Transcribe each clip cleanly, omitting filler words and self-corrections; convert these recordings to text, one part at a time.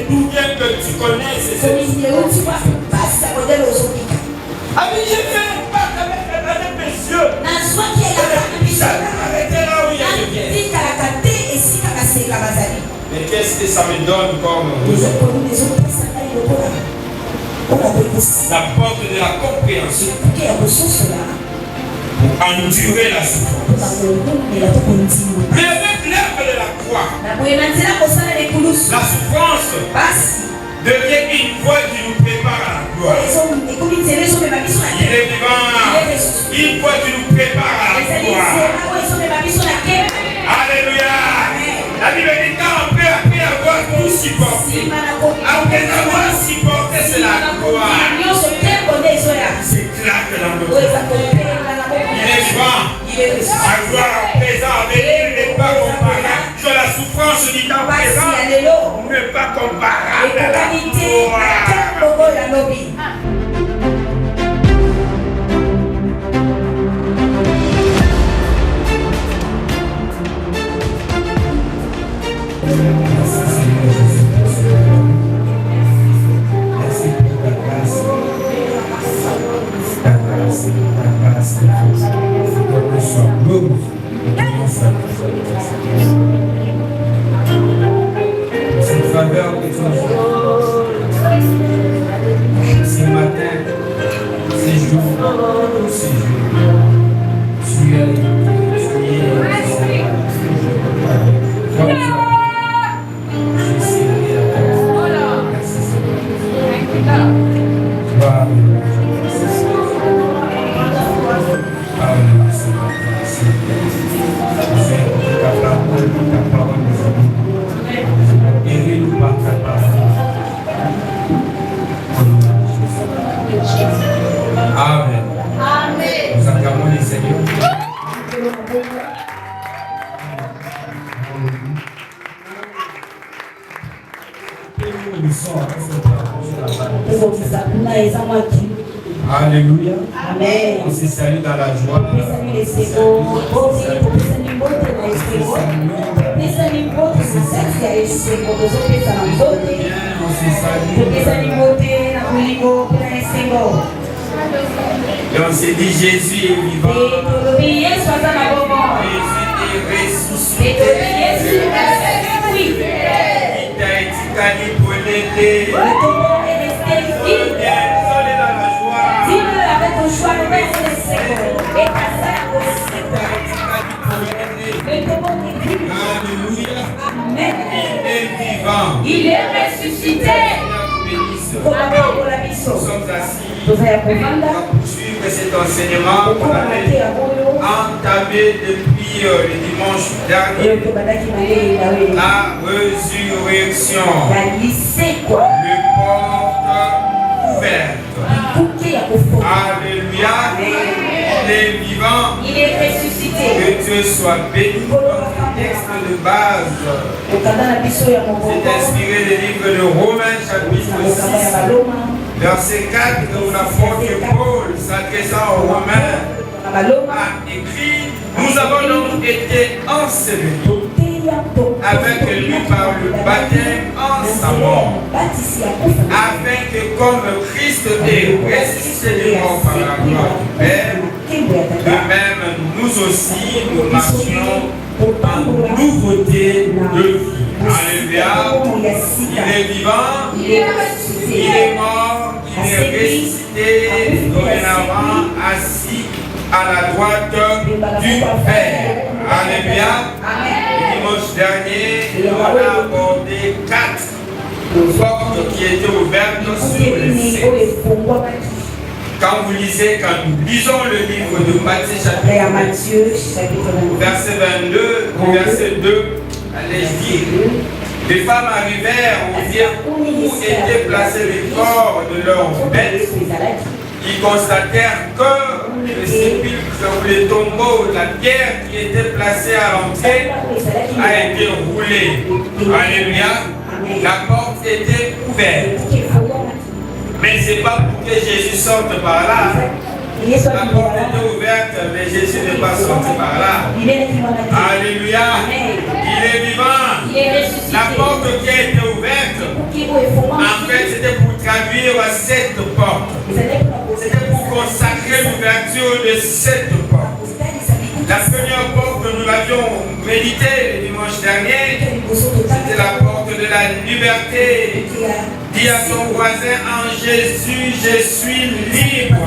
d'où vient que tu connais ces choses. Ami, j'ai fait un pacte avec messieurs. J'allais m'arrêter là où il y a le bien. Mais qu'est-ce que ça me donne comme la porte de la compréhension pour endurer la souffrance. Mais avec l'œuvre de la croix, la souffrance devient une voie qui nous prépare à la gloire. Il est vivant. Une voie qui nous prépare à la gloire. Alléluia. La Bible dit quand après avoir tout supporté, après avoir supporté, c'est la gloire. C'est clair que dans notre vie. Il est vivant. La gloire présent avec lui n'est pas comparable. Que la souffrance du temps présent n'est pas comparable à la gloire. Merci pour ta grâce. Ta grâce, que nous soyons glorifiés, que nous soyons cette faveur que tu nous fais. Ce matin, ces jours, tu es Amen. Amen. Nous acclamons les Seigneurs. Alléluia. Amen. On se salue dans la joie. On se salue. Et on s'est dit Jésus est vivant. Jésus est ressuscité. Il t'a été canipulé. Alléluia. Il est ressuscité. Nous sommes assis. On va poursuivre cet enseignement qu'on avait entamé depuis le dimanche dernier. La résurrection. Le porte ouverte. Alléluia. Il est vivant. Il est ressuscité. Que Dieu soit béni. Notre texte de base c'est inspiré des livres de Romains chapitre 6. Verset 4, où l'apôtre Paul, s'adressant aux Romains, a écrit: nous avons donc été ensevelis avec lui par le baptême en sa mort, afin que comme Christ est ressuscité de mort par la gloire du Père, de même nous aussi nous marchions en nouveauté de vie. Alléluia. Il est vivant, il est mort, il est ressuscité, dorénavant assis à la droite du Père. Alléluia. Le dimanche dernier, on a abordé 4 portes qui étaient ouvertes sur les cieux. Quand vous lisez, quand nous lisons le livre de Matthieu chapitre 22, verset 22, verset 2, allez dire, les femmes arrivèrent au lieu où étaient placés les corps de leurs bêtes. Ils constatèrent que le sépulcre ou les tombeaux, la pierre qui était placée à l'entrée a été roulée. Alléluia. La porte était ouverte. Mais ce n'est pas pour que Jésus sorte par là. La porte était ouverte, mais Jésus n'est pas sorti par là. Alléluia. Il est vivant. La porte qui a été ouverte, en fait, c'était pour traduire cette porte. C'était pour consacrer l'ouverture de cette porte. La première porte que nous l'avions médité le dimanche dernier, c'était la porte de la liberté. Dis à ton voisin, en Jésus, je suis libre.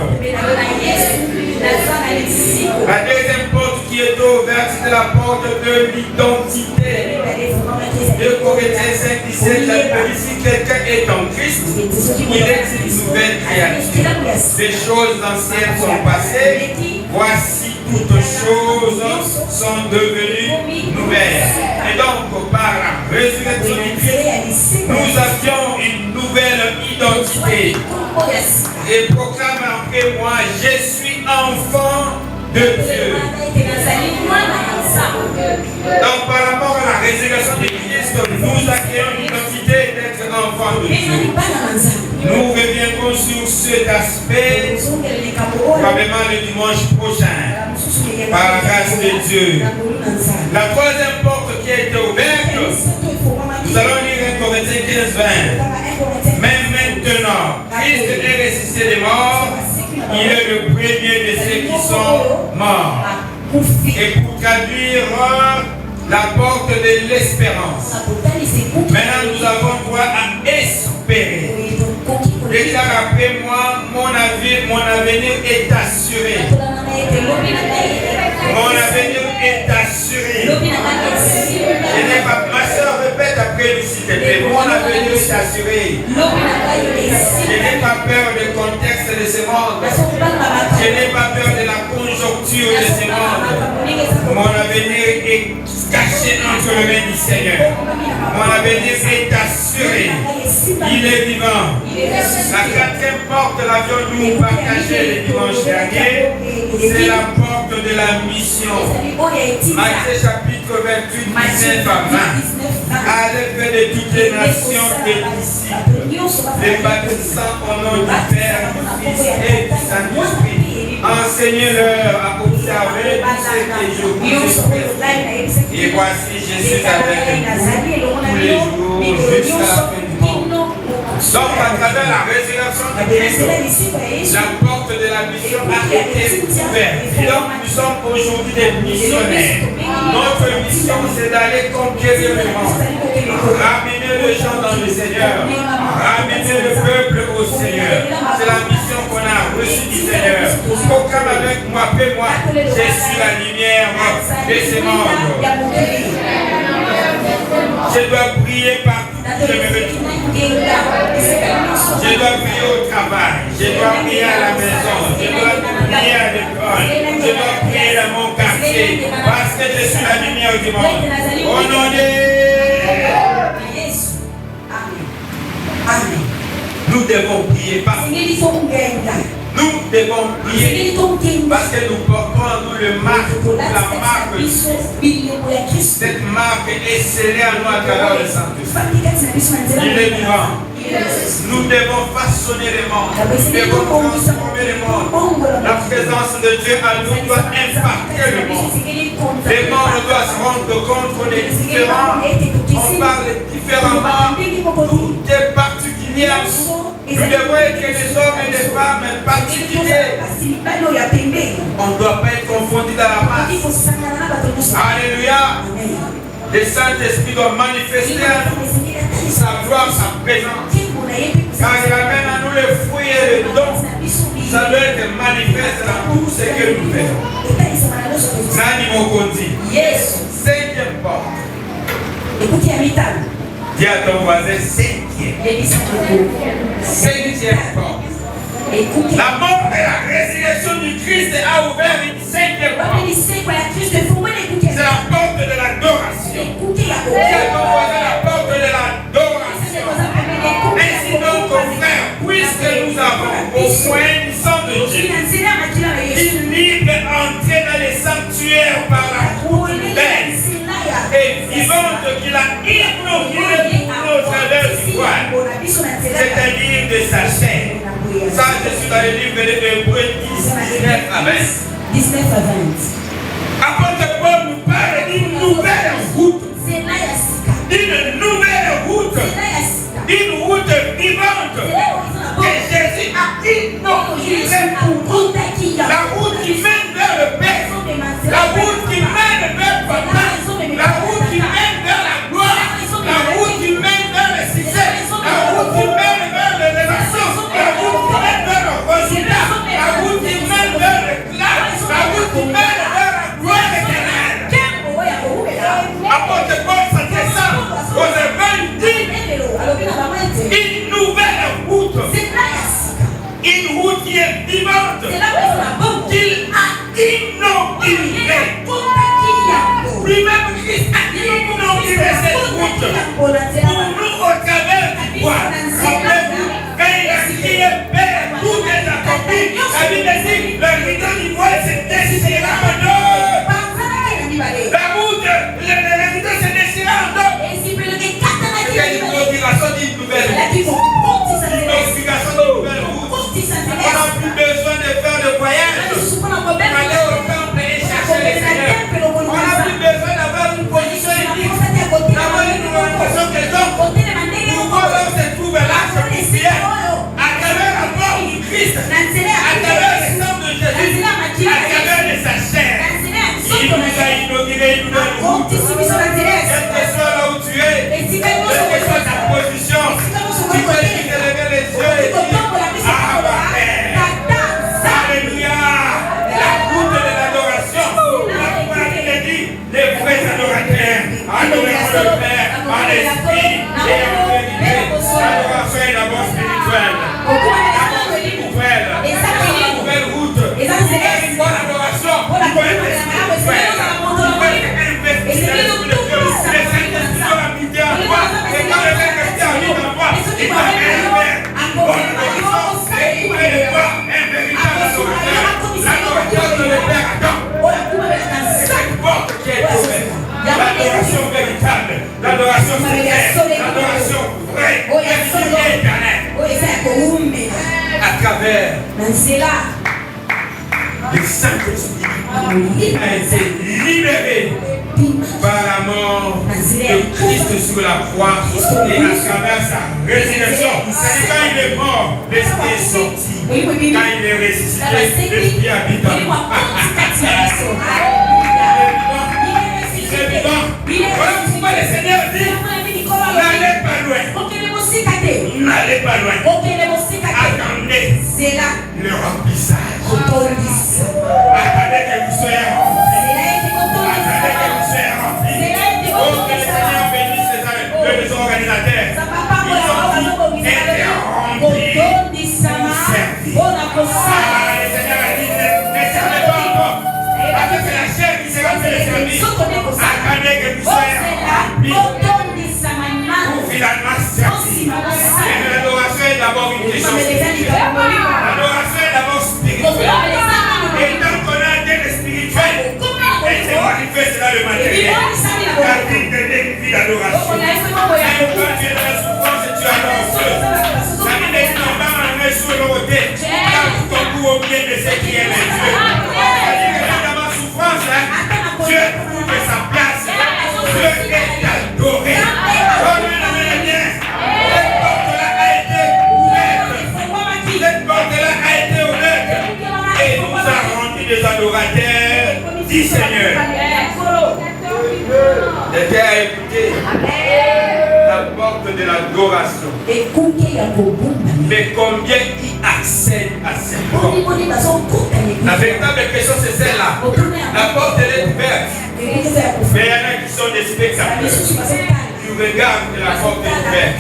La deuxième porte qui est ouverte, c'était la porte de l'identité. 2 Corinthiens 5, 17, la Bible dit, si quelqu'un est en Christ, il est une nouvelle créature. Les choses anciennes sont passées, voici toutes choses sont devenues nouvelles. Et donc, par la résurrection du Christ, nous avions une nouvelle identité. Et proclame après moi, je suis enfant de Dieu. Donc, par rapport à la résurrection de Christ, nous accueillons l'identité d'être enfant de Dieu. Nous reviendrons sur cet aspect probablement le dimanche prochain, par la grâce de Dieu. La troisième porte qui a été ouverte, nous allons lire 1 Corinthiens 15, 20. Mais maintenant, Christ est ressuscité des morts, il est le premier de ceux qui sont morts. Et pour traduire la porte de l'espérance, maintenant nous avons droit à espérer. Déclare après moi, mon avenir est assuré. Mon avenir est assuré. Ma soeur, répète après lui s'il te plaît. Mon avenir est assuré. Je n'ai pas peur du contexte de ce monde. Je n'ai pas peur de la conjoncture de ce monde. Mon avenir est caché entre les mains du Seigneur. Mon avenir est assuré. Il est vivant. La quatrième porte, l'avions-nous partagé le dimanche dernier, c'est la porte de la mission. Matthieu chapitre 28, 19 à 20. Allez faire de toutes les nations des disciples, les baptisant au nom du Père, du Fils et du Saint-Esprit. Enseignez-leur à observer tout ce que je vous ai prescrit. Et voici, je suis avec vous tous les jours jusqu'à la fin du monde. Donc, à travers la résurrection de Christ, la porte de la mission a été ouverte. Et donc, nous sommes aujourd'hui des missionnaires. Notre mission, c'est d'aller conquérir le monde, ramener les gens dans le Seigneur, ramener le peuple au Seigneur. C'est la mission qu'on a reçue du Seigneur. Proclame avec moi, fais-moi, je suis la lumière de ce monde. Je dois prier partout où je me retrouve. Je dois prier au travail, je dois prier à la maison, je dois prier à l'école, je dois prier dans mon quartier, parce que je suis la lumière du monde. Au nom de Jésus. Amen. Nous devons prier partout. Nous devons prier parce que nous portons en nous la marque de Christ. Cette marque est scellée à nous à travers le Saint-Esprit. Il est vivant. Nous devons façonner le monde. Nous devons transformer le monde. La présence de Dieu à nous doit impacter le monde. Le monde doit se rendre compte qu'on est différent. On parle différemment. Tout est particulier. Nous devons être des hommes et des femmes particuliers. On ne doit pas être confondu dans la masse. Alléluia. Le Saint-Esprit doit manifester à nous sa gloire, sa présence. Car il amène à nous les fruits et les dons. Ça doit être manifeste dans tout ce que nous faisons. Nani Mokondi. Cinquième porte. Dis à ton voisin, cinquième porte. La mort et la résurrection du Christ a ouvert une cinquième porte. C'est la porte de l'adoration. Dis à ton voisin, la porte de l'adoration. Ainsi donc, frère, puisque nous avons au moins une sang de Dieu, il libre entrer dans les sanctuaires par la route belle et vivante qu'il a inaugurée pour nous au travers du voile, c'est-à-dire de sa chair. Ça, je suis dans le livre de Hébreux 19 à 20. 19 à 20. Apôtre Paul nous parle d'une nouvelle route. Une nouvelle route. Une route vivante que Jésus a inaugurée pour nous. La route qui mène vers le Père. La route qui mène vers Papa. La route qui mène vers la gloire. La route qui mène vers le succès. La route qui mène vers l'élévation. La route qui mène vers le résultat. La route qui mène vers le classe. La route qui mène vers la gloire éternelle. Apôtre Paul s'adressant aux évangiles dit une nouvelle route. Une route qui est vivante. Qu'il a inaugurée. Lui-même Christ a inauguré cette route pour nous au travers du bois. Rappelez-vous, quand il a crié Père, tout est accompli. La Bible dit, le rideau du voile se déchira en deux. La route, le rideau se déchira en deux. C'est une inauguration d'une nouvelle route. L'inauguration d'une nouvelle route. On n'a plus besoin de faire de voyage. Aller au temple et chercher les seigneurs. On n'a plus besoin d'avoir une position éthique, d'avoir une orientation quelconque. Pour voir là où se trouve l'arche prière, à travers la mort du Christ, à travers le sang de Jésus, à travers de sa chair. Il nous a inauguré une nouvelle route. Quel que soit là où tu es, quelle que soit ta position, tu peux lever les yeux et dire Abba Père. Alléluia. La route de l'adoration. La foi qui dit les vrais adorateurs. Adorons le Père en esprit et en vérité. L'adoration est d'abord spirituelle. C'est une nouvelle route. Une bonne adoration. Une bonne spirituelle. Et c'est lui le tout pour ça. Les saints sont habités en toi. Et quand le Père est habité en toi, il va faire bonne adoration. Et il va le voir un véritable adorateur. L'adorateur de le Père attend. C'est cette porte qui est ouverte. L'adoration véritable. L'adoration sincère. L'adoration vraie. L'adoration éternelle. À travers le Saint-Esprit a été libéré par la mort de Christ sur la croix et à travers sa résurrection. C'est quand il est mort, l'Esprit est sorti. Quand il est ressuscité, l'Esprit habite en nous. Il est vivant. Voilà pourquoi le Seigneur dit n'allez pas loin. N'allez pas loin. Attendez le remplissage. Attendez que vous soyez remplis. Attendez que vous soyez remplis. Oh, que le Seigneur bénisse les organisateurs. Ils ont dit être remplis pour servir. Le Seigneur a dit ne servez pas encore. Parce que c'est la chair qui sera fait le service. Attendez que vous soyez remplis pour finalement servir. L'adoration est d'abord une question spirituelle. L'adoration est d'abord spirituelle. Et tant qu'on a été spirituel, elle se manifeste dans le matériel. La vie de une vie d'adoration. Même quand tu es dans la souffrance, tu adores Dieu. La vie des enfants en est sur le côté. Car ton goût au bien de ce qui aime Dieu. C'est-à-dire que dans ma souffrance, Dieu trouve sa place. Dieu est adoré. Cette porte-là a été ouverte et nous a rendu des adorateurs, dit Seigneur. Le Père a écouté la porte de l'adoration. Mais combien qui accède à cette porte? La véritable question c'est celle-là. La porte elle est ouverte. Mais il y en a qui sont des spectateurs. Ils regardent que la porte est ouverte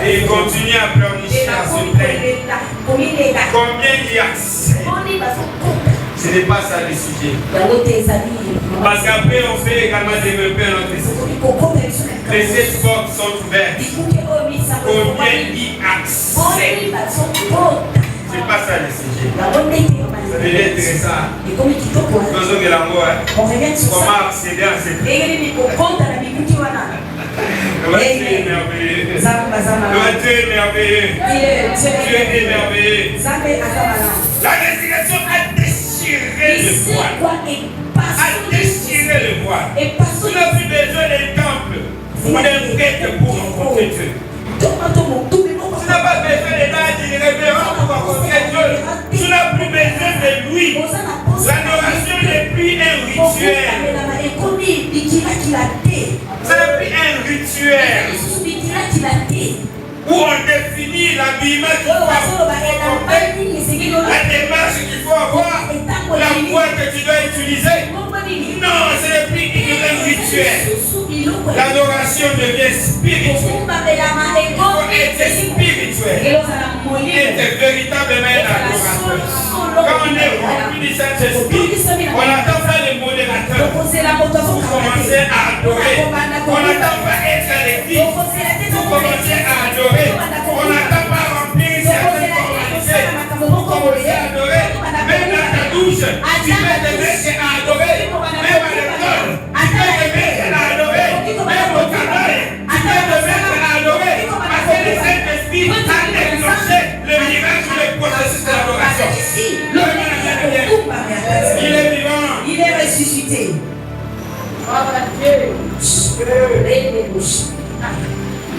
et ils continuent à pleurnicher, à se plaindre. Combien il y a? Ce n'est pas ça le sujet. Parce qu'après on fait également développer notre esprit. Les 7 portes sont ouvertes. Combien il accède? C'est pas ça le sujet. Ça devient intéressant. Comment accéder à cette porte? Tu es merveilleux. Tu es merveilleux. Tu es merveilleux. La résurrection a déchiré le voile. A déchiré le voile. Tu n'as plus besoin d'un temple ou d'un prêtre pour rencontrer Dieu. Tu n'as pas besoin d'un révérend pour rencontrer Dieu. Tu n'as plus besoin de lui. L'adoration n'est plus un rituel. Ce n'est plus un rituel où on définit l'habillement qu'il faut avoir, la démarche qu'il faut avoir, la voix que tu dois utiliser. Non, ce n'est plus un rituel. L'adoration devient spirituelle. Il faut être spirituel. Être véritablement un adorateur. Quand on est rempli du Saint-Esprit, on n'attend pas les modérateurs pour commencer à adorer. On n'attend pas être à l'église pour commencer à adorer. On n'attend pas remplir certaines formalités pour commencer à adorer. Même dans ta douche, tu peux te mettre à adorer. Même à l'école, tu peux te mettre à adorer. Même au travail, tu peux te mettre à adorer. Parce que le Saint-Esprit a déclenché le miracle, le processus de l'adoration. Il est vivant. Il est ressuscité.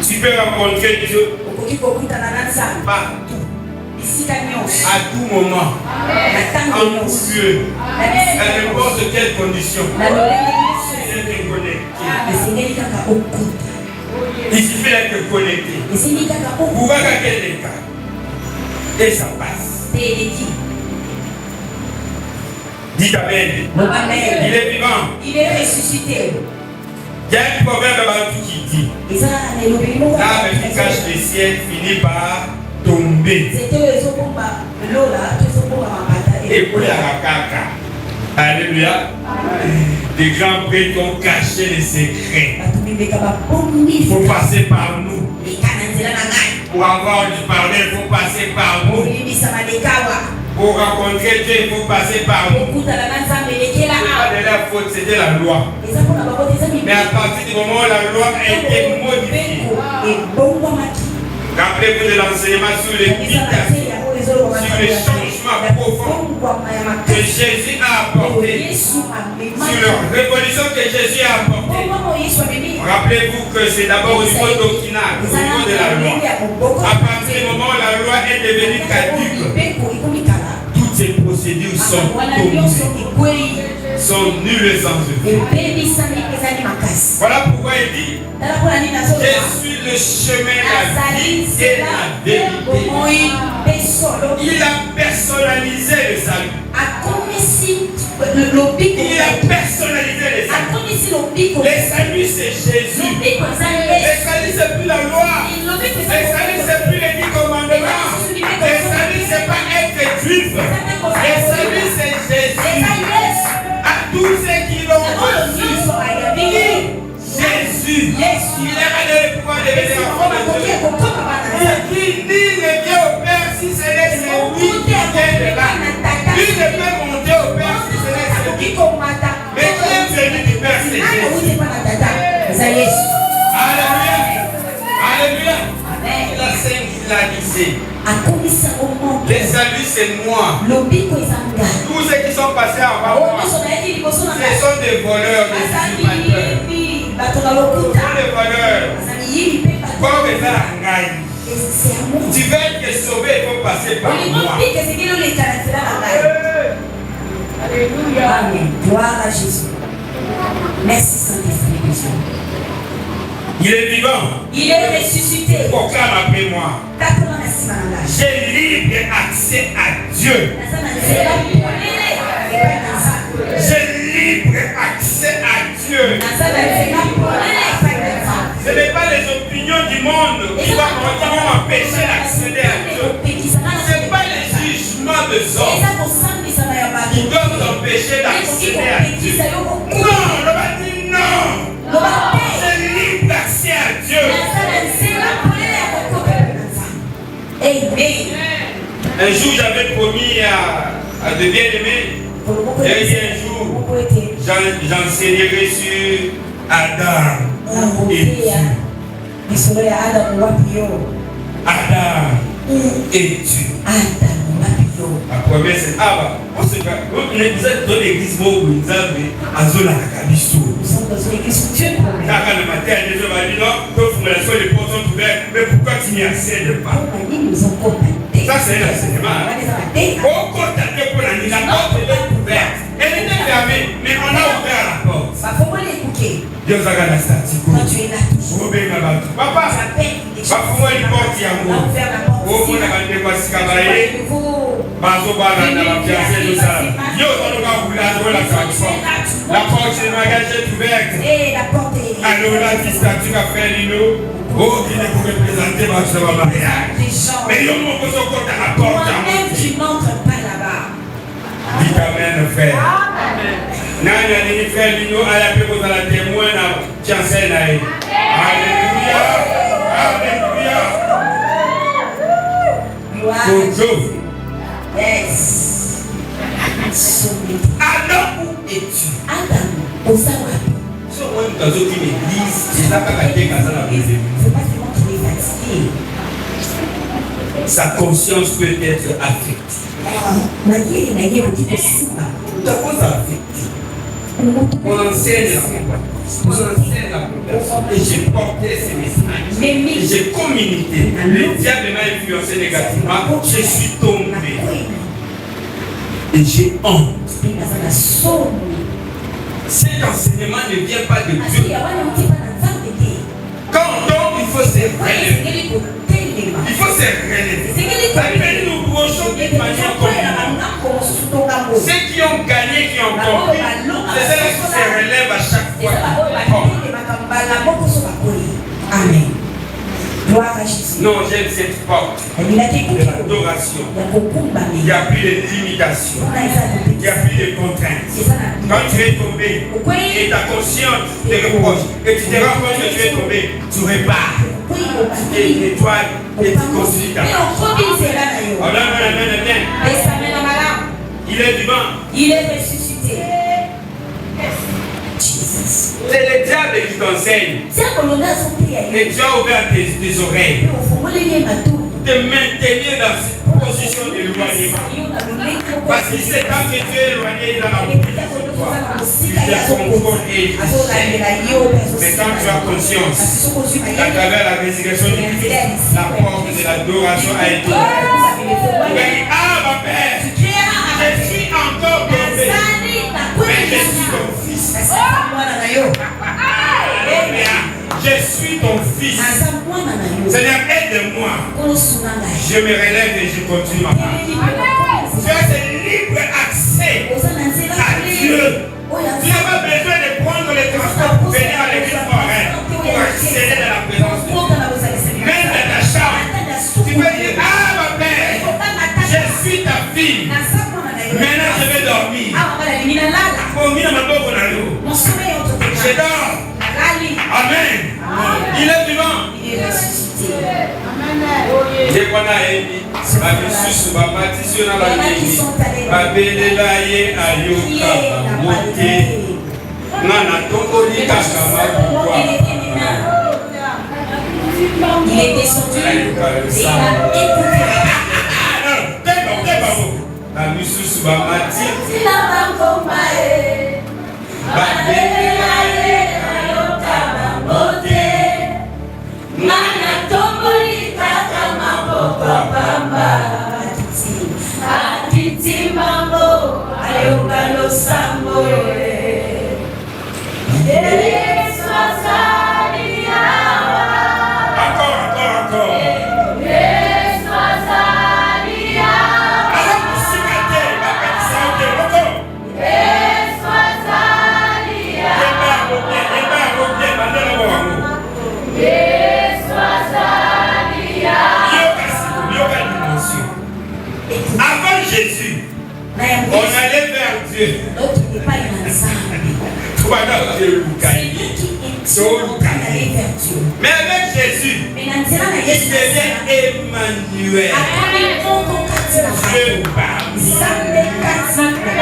Tu peux rencontrer Dieu partout, à tout moment, en tout lieu, à n'importe quelle condition. Il suffit d'être connecté. Vous voyez à quel état. Et ça passe. Dites Amen. Il est vivant. Il est ressuscité. Il y a un proverbe qui dit l'arbre qui cache le ciel finit par tomber. Et pour la caca. Alléluia. Des grands prêtres ont caché les secrets. Il faut passer par nous. Pour avoir du pardon, il faut passer par nous. Pour rencontrer Dieu, il faut passer par nous. Ce n'est pas de la faute, c'était la loi. Mais à partir du moment où la loi a été modifiée, rappelez-vous de l'enseignement sur l'équitation, sur les changements profonds que Jésus a apportés, sur la révolution que Jésus a apportée. Rappelez-vous que c'est d'abord au niveau doctrinal, au niveau de la loi. À partir du moment où la loi est devenue caduque, toutes ces procédures sont tombées, sont nulles et sans effet. Voilà pourquoi il dit: je suis le chemin, la vie et la vérité. Il a personnalisé le salut. Il a personnalisé le salut. Le salut, c'est Jésus. Le salut, c'est plus la loi. Le salut, c'est plus les 10 commandements. Le salut, c'est pas être juif. Le salut, c'est Jésus. À tous ceux qui l'ont reçu, Jésus, il a donné le pouvoir de venir enfant de Dieu. Il dit: nul ne vient au Père si ce n'est celui qui vient de là. Nul ne peut monter au Père si ce n'est celui. Mais qui est venu du Père, c'est Jésus. Alléluia. Alléluia. La Sainte l'a dit. Le salut, c'est moi. Tous ceux qui sont passés avant moi, ce sont des voleurs, des usurpateurs. Ce sont des voleurs. Comme les Arangaï. Tu veux être sauvé, il faut passer par moi. Alléluia. Amen. Gloire à Jésus. Merci Saint-Esprit. Il est vivant. Il est ressuscité. Proclame après moi. J'ai libre accès à Dieu. J'ai libre accès à Dieu. Ce n'est pas les opinions du monde qui vont m'empêcher d'accéder à Dieu. Ce n'est pas les jugements des hommes qui doivent t'empêcher d'accéder à Dieu. Non, on va dire non. J'ai libre accès à Dieu. Un jour, j'avais promis à de bien-aimés, j'ai dit un jour, j'enseignerai sur Adam. où es-tu? Adam, où es-tu? La première c'est on se fait. Vous êtes dans l'église, vous avez Azola Kabiso. Quand le matin, les gens vont dire non, les portes sont ouvertes, mais pourquoi tu n'y accèdes pas? Ça c'est un enseignement. Au côté pour la porte est ouverte. Elle était fermée, mais on a ouvert la porte. Dieu a gardé la statique. Papa, pourquoi il porte à moi? Oh, on a gardé quoi si cabaret? La porte est ouverte. Alors là, tu as fait l'îlot. Oh, qui ne peut représenter ma mariage. Mais il y a un peu de côté à la porte. Tu n'entres pas là-bas. Dis amen, frère. Nana, les frères, l'îlot, à la paix, vous allez témoin, qui enseigne. Alléluia. Alléluia. Bonjour. Yes. Alors, où es-tu? Adam, au savoir. Si on voit dans une église, c'est ça qu'a été dans la maison. C'est pas seulement qu'il est fatigué. Sa conscience peut être affectée. Ta cause affectée. On enseigne la compétence. On enseigne la compétence. Et j'ai porté ces messages. Et j'ai communiqué. Le diable m'a influencé négativement. Je suis tombé. Et j'ai honte. Cet enseignement ne vient pas de Dieu. Quand on tombe, il faut se relever. Il faut se relever. Nous brochons d'une manière commune. Ceux qui ont gagné, qui ont compris, c'est ceux qui se relèvent à chaque fois. Amen. Gloire à Jésus. Non, j'aime cette porte de l'adoration. Il n'y a plus de limitation. Il n'y a plus de contraintes. Quand tu es tombé et ta conscience te reproche et tu te rends compte que tu es tombé, tu repars. Et tu nettoies et tu construis ta marche. Il est vivant. Il est ressuscité. C'est le diable qui t'enseigne. Et tu as ouvert tes oreilles. Te maintenir dans cette position d'éloignement. Parce qu'il sait quand tu es éloigné dans la position de toi, tu te contrôles et tu sais. Mais quand tu as conscience, à travers la résurrection du Christ, la porte de l'adoration a été ouverte. Ah, ma Père, je suis encore tombé, mais je suis ton fils. Je suis ton fils. Seigneur, aide-moi. Je me relève et je continue ma marche. Tu as ce libre accès à Dieu. Tu n'as pas besoin de prendre les transports pour venir à l'église pour accéder à la présence de Dieu. Même dans ta chambre, tu peux dire, ah ma Père, je suis ta fille. Maintenant je vais dormir. Je dors. Amen. Il est vivant. Il est ressuscité. Je connais Abisusu Bamatisi na Babeli Babela ye ayoka mote Nana tokoli kaka mabukwa. Il est descendu et il a écouté. Abisusu Bamati Avant Jésus, on allait vers Dieu. Mais avec Jésus, il devient Emmanuel. Dieu parmi nous.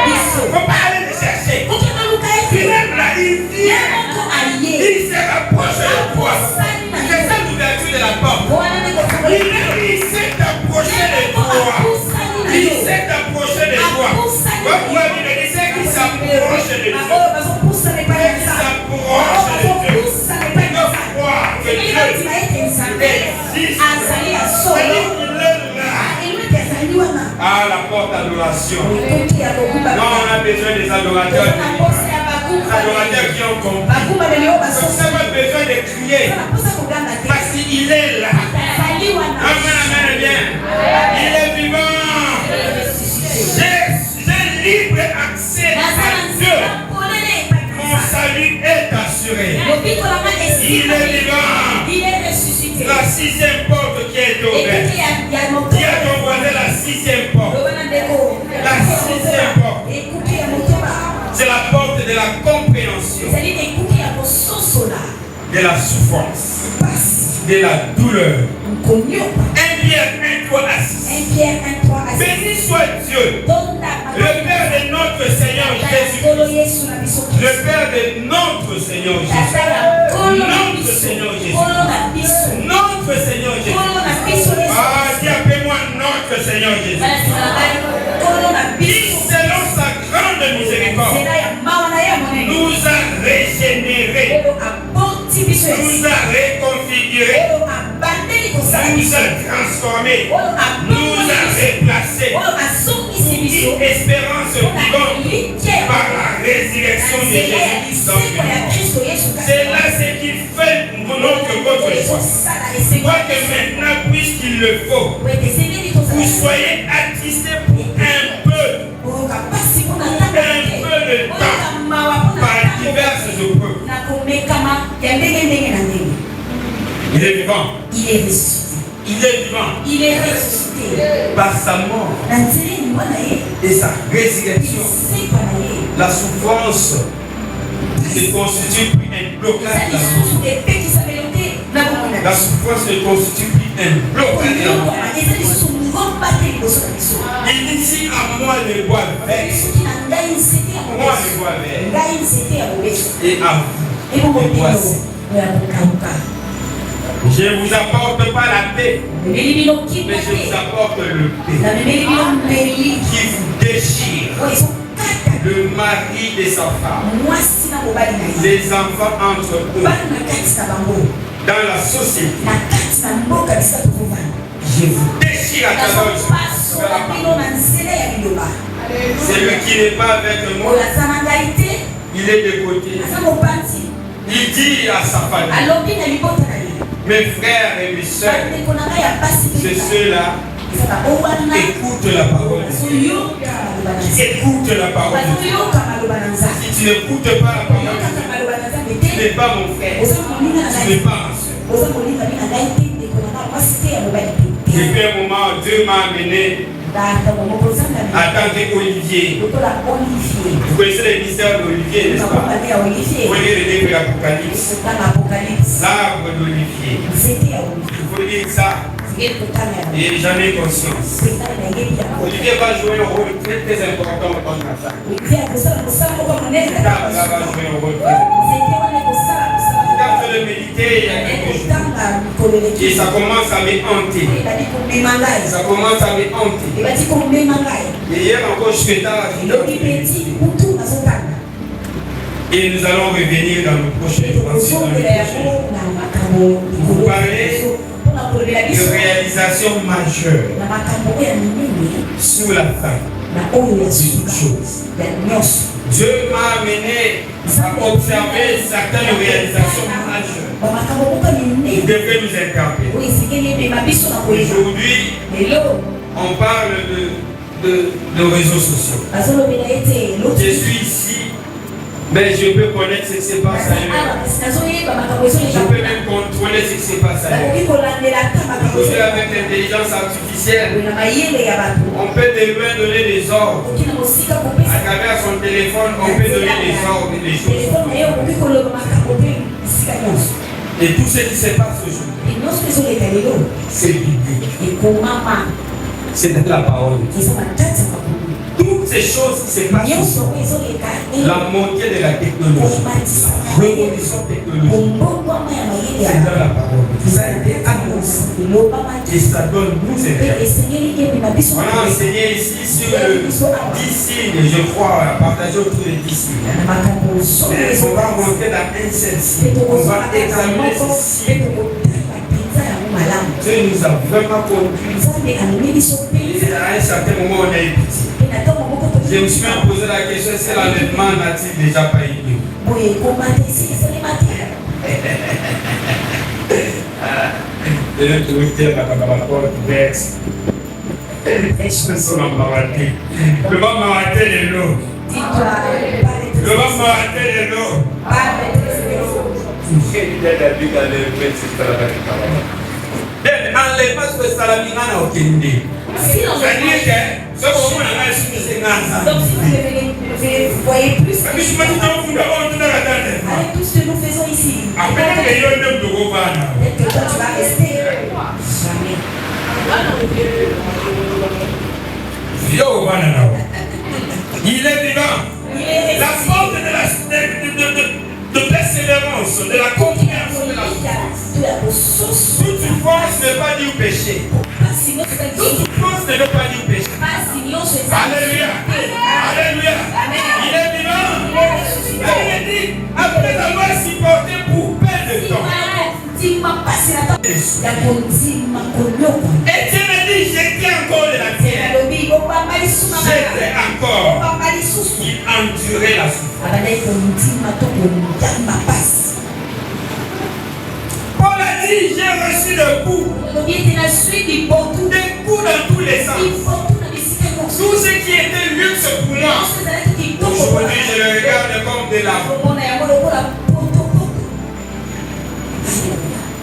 Il ne faut pas aller le chercher. Il est là, il vient. Il se rapproche de toi. C'est ça l'ouverture de la porte. Il s'est approché de toi. Il s'est approché de toi. Pourquoi il dit c'est qu'il s'approche de Dieu? Il s'approche de Dieu. Il doit croire que Dieu existe. C'est-à-dire qu'il est là. Ah, la porte d'adoration. Non, on a besoin des adorateurs. Les adorateurs qui ont compris. Donc, ça n'a pas besoin de crier. Parce qu'il est là. Amen, bien. Il est vivant. J'ai libre accès à Dieu. Mon salut est assuré. Il est vivant. La sixième porte qui est ouverte. Dis à ton voisin la sixième porte. La sixième porte. C'est la porte de la compréhension. De la souffrance. De la douleur. 1 Pierre 1, 3 à 6. Béni soit Dieu, le Père de notre Seigneur Jésus. Le Père de notre Seigneur Jésus. Notre Seigneur Jésus. Notre Seigneur Jésus. Ah, dis appelle-moi notre Seigneur Jésus. Qui, selon sa grande miséricorde, nous a régénérés, nous a réconfigurés, nous a transformés, nous a replacés pour une espérance vivante par la résurrection de Jésus dans le monde. C'est là ce qui fait votre choix. Quoi que maintenant, puisqu'il le faut, vous soyez attristés pour un peu de temps par diverses épreuves. Il est vivant. Il est ressuscité. Il est vivant. Il est ressuscité. Par sa mort et sa résurrection, la souffrance ne constitue plus un blocage. La souffrance ne constitue plus un blocage. Il dit si à moi le bois vexe, moi le bois vexe, et à vous le bois sec. Je ne vous apporte pas la paix, mais je vous apporte le paix qui vous déchire. Le mari de sa femme, les enfants entre eux, dans la société. Je vous déchire à travers. Celui qui n'est pas avec moi, il est de côté. Il dit à sa famille, mes frères et mes soeurs, c'est ceux-là qui écoutent la parole de Dieu. Qui écoutent la parole de Dieu. Si tu n'écoutes pas la parole de Dieu, tu n'es pas mon frère, tu n'es pas ma soeur. Depuis un moment, Dieu m'a amené en tant qu'Olivier. Vous connaissez les mystères d'Olivier, n'est-ce pas? Vous voyez le livre de l'Apocalypse. L'arbre d'Olivier. Il faut lire ça. Et j'en ai conscience. Olivier va jouer un rôle très très important dans la famille. L'arbre va jouer un rôle très important. Quand je le méditais il y a quelques jours, et ça commence à me hanter. Ça commence à me hanter. Et hier encore, je fais tard. Et nous allons revenir dans le prochain jour. Vous parlez de réalisation majeure sur la fin de toute chose. Dieu m'a amené à observer certaines réalisations majeures. Vous devez nous interpeller. Aujourd'hui, on parle de réseaux sociaux. Je suis ici, mais je peux connaître ce qui se passe ailleurs. Je peux même contrôler ce qui se passe ailleurs. Aujourd'hui, avec l'intelligence artificielle, on peut donner des ordres. À travers son téléphone, on peut donner des ordres et des choses. Et tout ce qui se passe aujourd'hui, c'est biblique. C'est de la parole. Tout toutes ces choses qui se passent, la montée de la technologie, révolution technologique, c'est dans la parole. Ça a été annoncé et ça donne nous effets. On a enseigné ici sur le 10 signes, je crois, partagé autour des 10 signes. Mais on va monter dans un seul signe. On va examiner ce signe. Dieu nous a vraiment conduits. Et à un certain moment, on a eu pitié. Je me suis même posé la question si l'enlèvement n'a-t-il déjà pas eu lieu. Le enlèvement de Salamina n'a aucun idée. Donc si vous voyez plus avec tout ce que nous faisons ici, peut-être que toi tu vas rester. Il est vivant. La force de persévérance, de la compréhension de la souffrance. Toute souffrance ne veut pas dire péché. Toute souffrance ne veut pas dire péché. Alléluia. Alléluia. Il est vivant. Il dit, après avoir supporté pour peu de temps. Et Dieu me dit, j'étais encore de la terre. J'étais encore. Il endurait la souffrance. Paul a dit, j'ai reçu le coup. Des coups dans tous les sens. Tout ce qui était luxe pour moi, aujourd'hui je le regarde comme de la.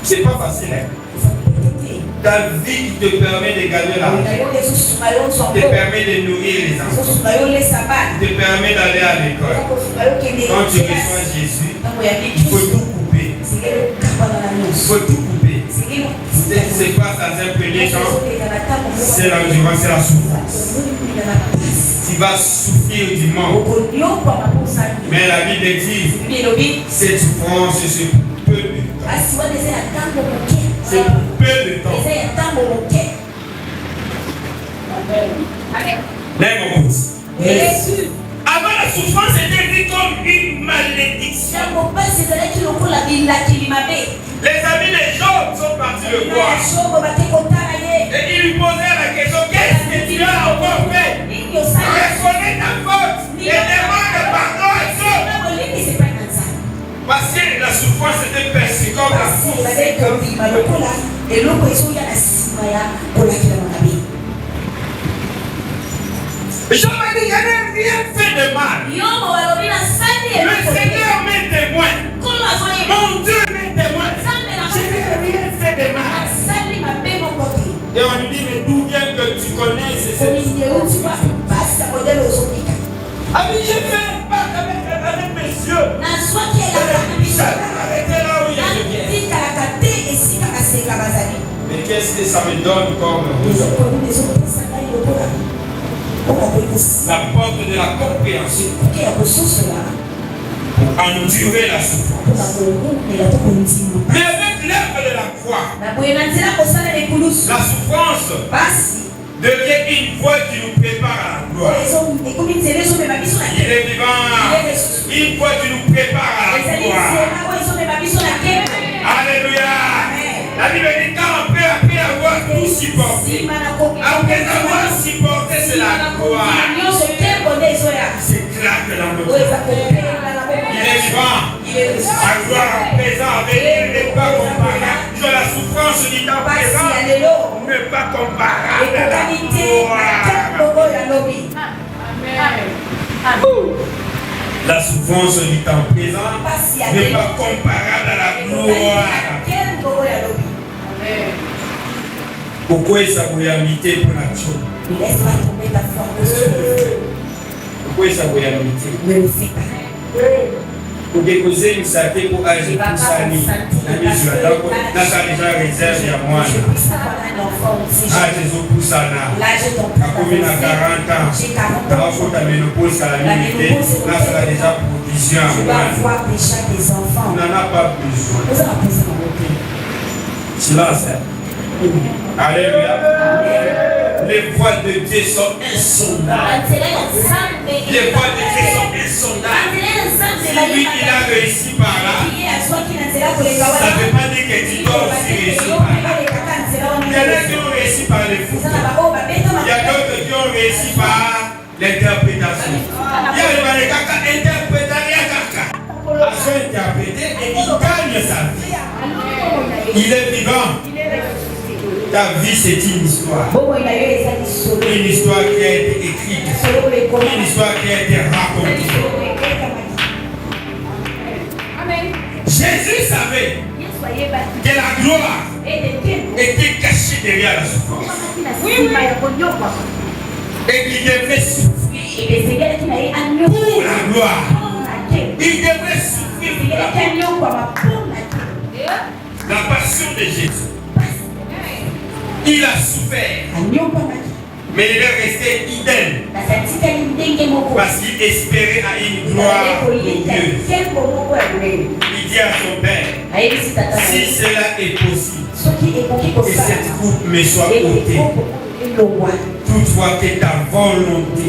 C'est pas facile. Hein? Ta vie qui te permet de gagner l'argent, te permet de nourrir les enfants, te permet d'aller à l'école. Quand tu reçois Jésus, il faut tout couper. Il faut tout couper. Ce qui se passe dans un premier temps, c'est l'endurance, c'est la souffrance. Tu vas souffrir du manque. Mais la Bible dit, cette souffrance, c'est peu de temps. C'est peu de temps. Avant la souffrance, c'était vu comme une malédiction. Les amis de Job sont partis le voir. Et ils lui posèrent la question, qu'est-ce que tu as encore fait? Reconnais ta faute et demande pardon à Job. Parce que la souffrance était perçue comme la force. Job a dit, je n'ai rien fait de mal. Le Seigneur m'est témoin. Mon Dieu m'est témoin. Je n'ai rien fait de mal. Et on lui dit, mais d'où vient que tu connais ces choses? Ah oui, j'ai fait un pacte avec mes yeux. Arrêtez là où il y a le bien. Mais qu'est-ce que ça me donne comme aujourd'hui? La porte de la compréhension pour endurer la souffrance. Mais avec l'œuvre de la croix, la souffrance devient une voie qui nous prépare à la gloire. Il est vivant. Une voie qui nous prépare à la gloire. Alléluia. La Bible dit qu'après avoir tout supporté, après avoir supporté, c'est la gloire. C'est clair que dans notre vie. Il est vivant. La gloire présent avec lui n'est pas comparable. De la souffrance du temps présent n'est pas comparable à la gloire. La souffrance du temps présent n'est pas comparable à la gloire. Pourquoi ça vous a invité pour la chose? Pourquoi ça vous a invité? pour déposer une santé pour agir pour sa vie. Donc, là, ça déjà réserve à moi. Ah, Jésus pour ça là. La commune à 40 ans. Alors, il faut ta ménopause à la minute. Là, ça a déjà provision à moi. On n'en a pas besoin. Silence. Alléluia. Les voies de Dieu sont insondables. Les voies de Dieu sont insondables. Si lui il a réussi par là, ça ne veut pas dire que tu dois aussi réussir par là. Il y en a qui ont réussi par les foot. Il y a d'autres qui ont réussi par l'interprétation. Il y a les caca interpréter, il y a interpréter et il gagne sa vie. Il est vivant. Ta vie, c'est une histoire. Une histoire qui a été écrite. Une histoire qui a été racontée. Jésus savait que la gloire était cachée derrière la souffrance. Et qu'il devait souffrir pour la gloire. Il devait souffrir pour la passion de Jésus. Il a souffert, mais il est resté fidèle parce qu'il espérait à une gloire de Dieu. Il dit à son Père, si cela est possible, que cette coupe me soit ôtée, toutefois que ta volonté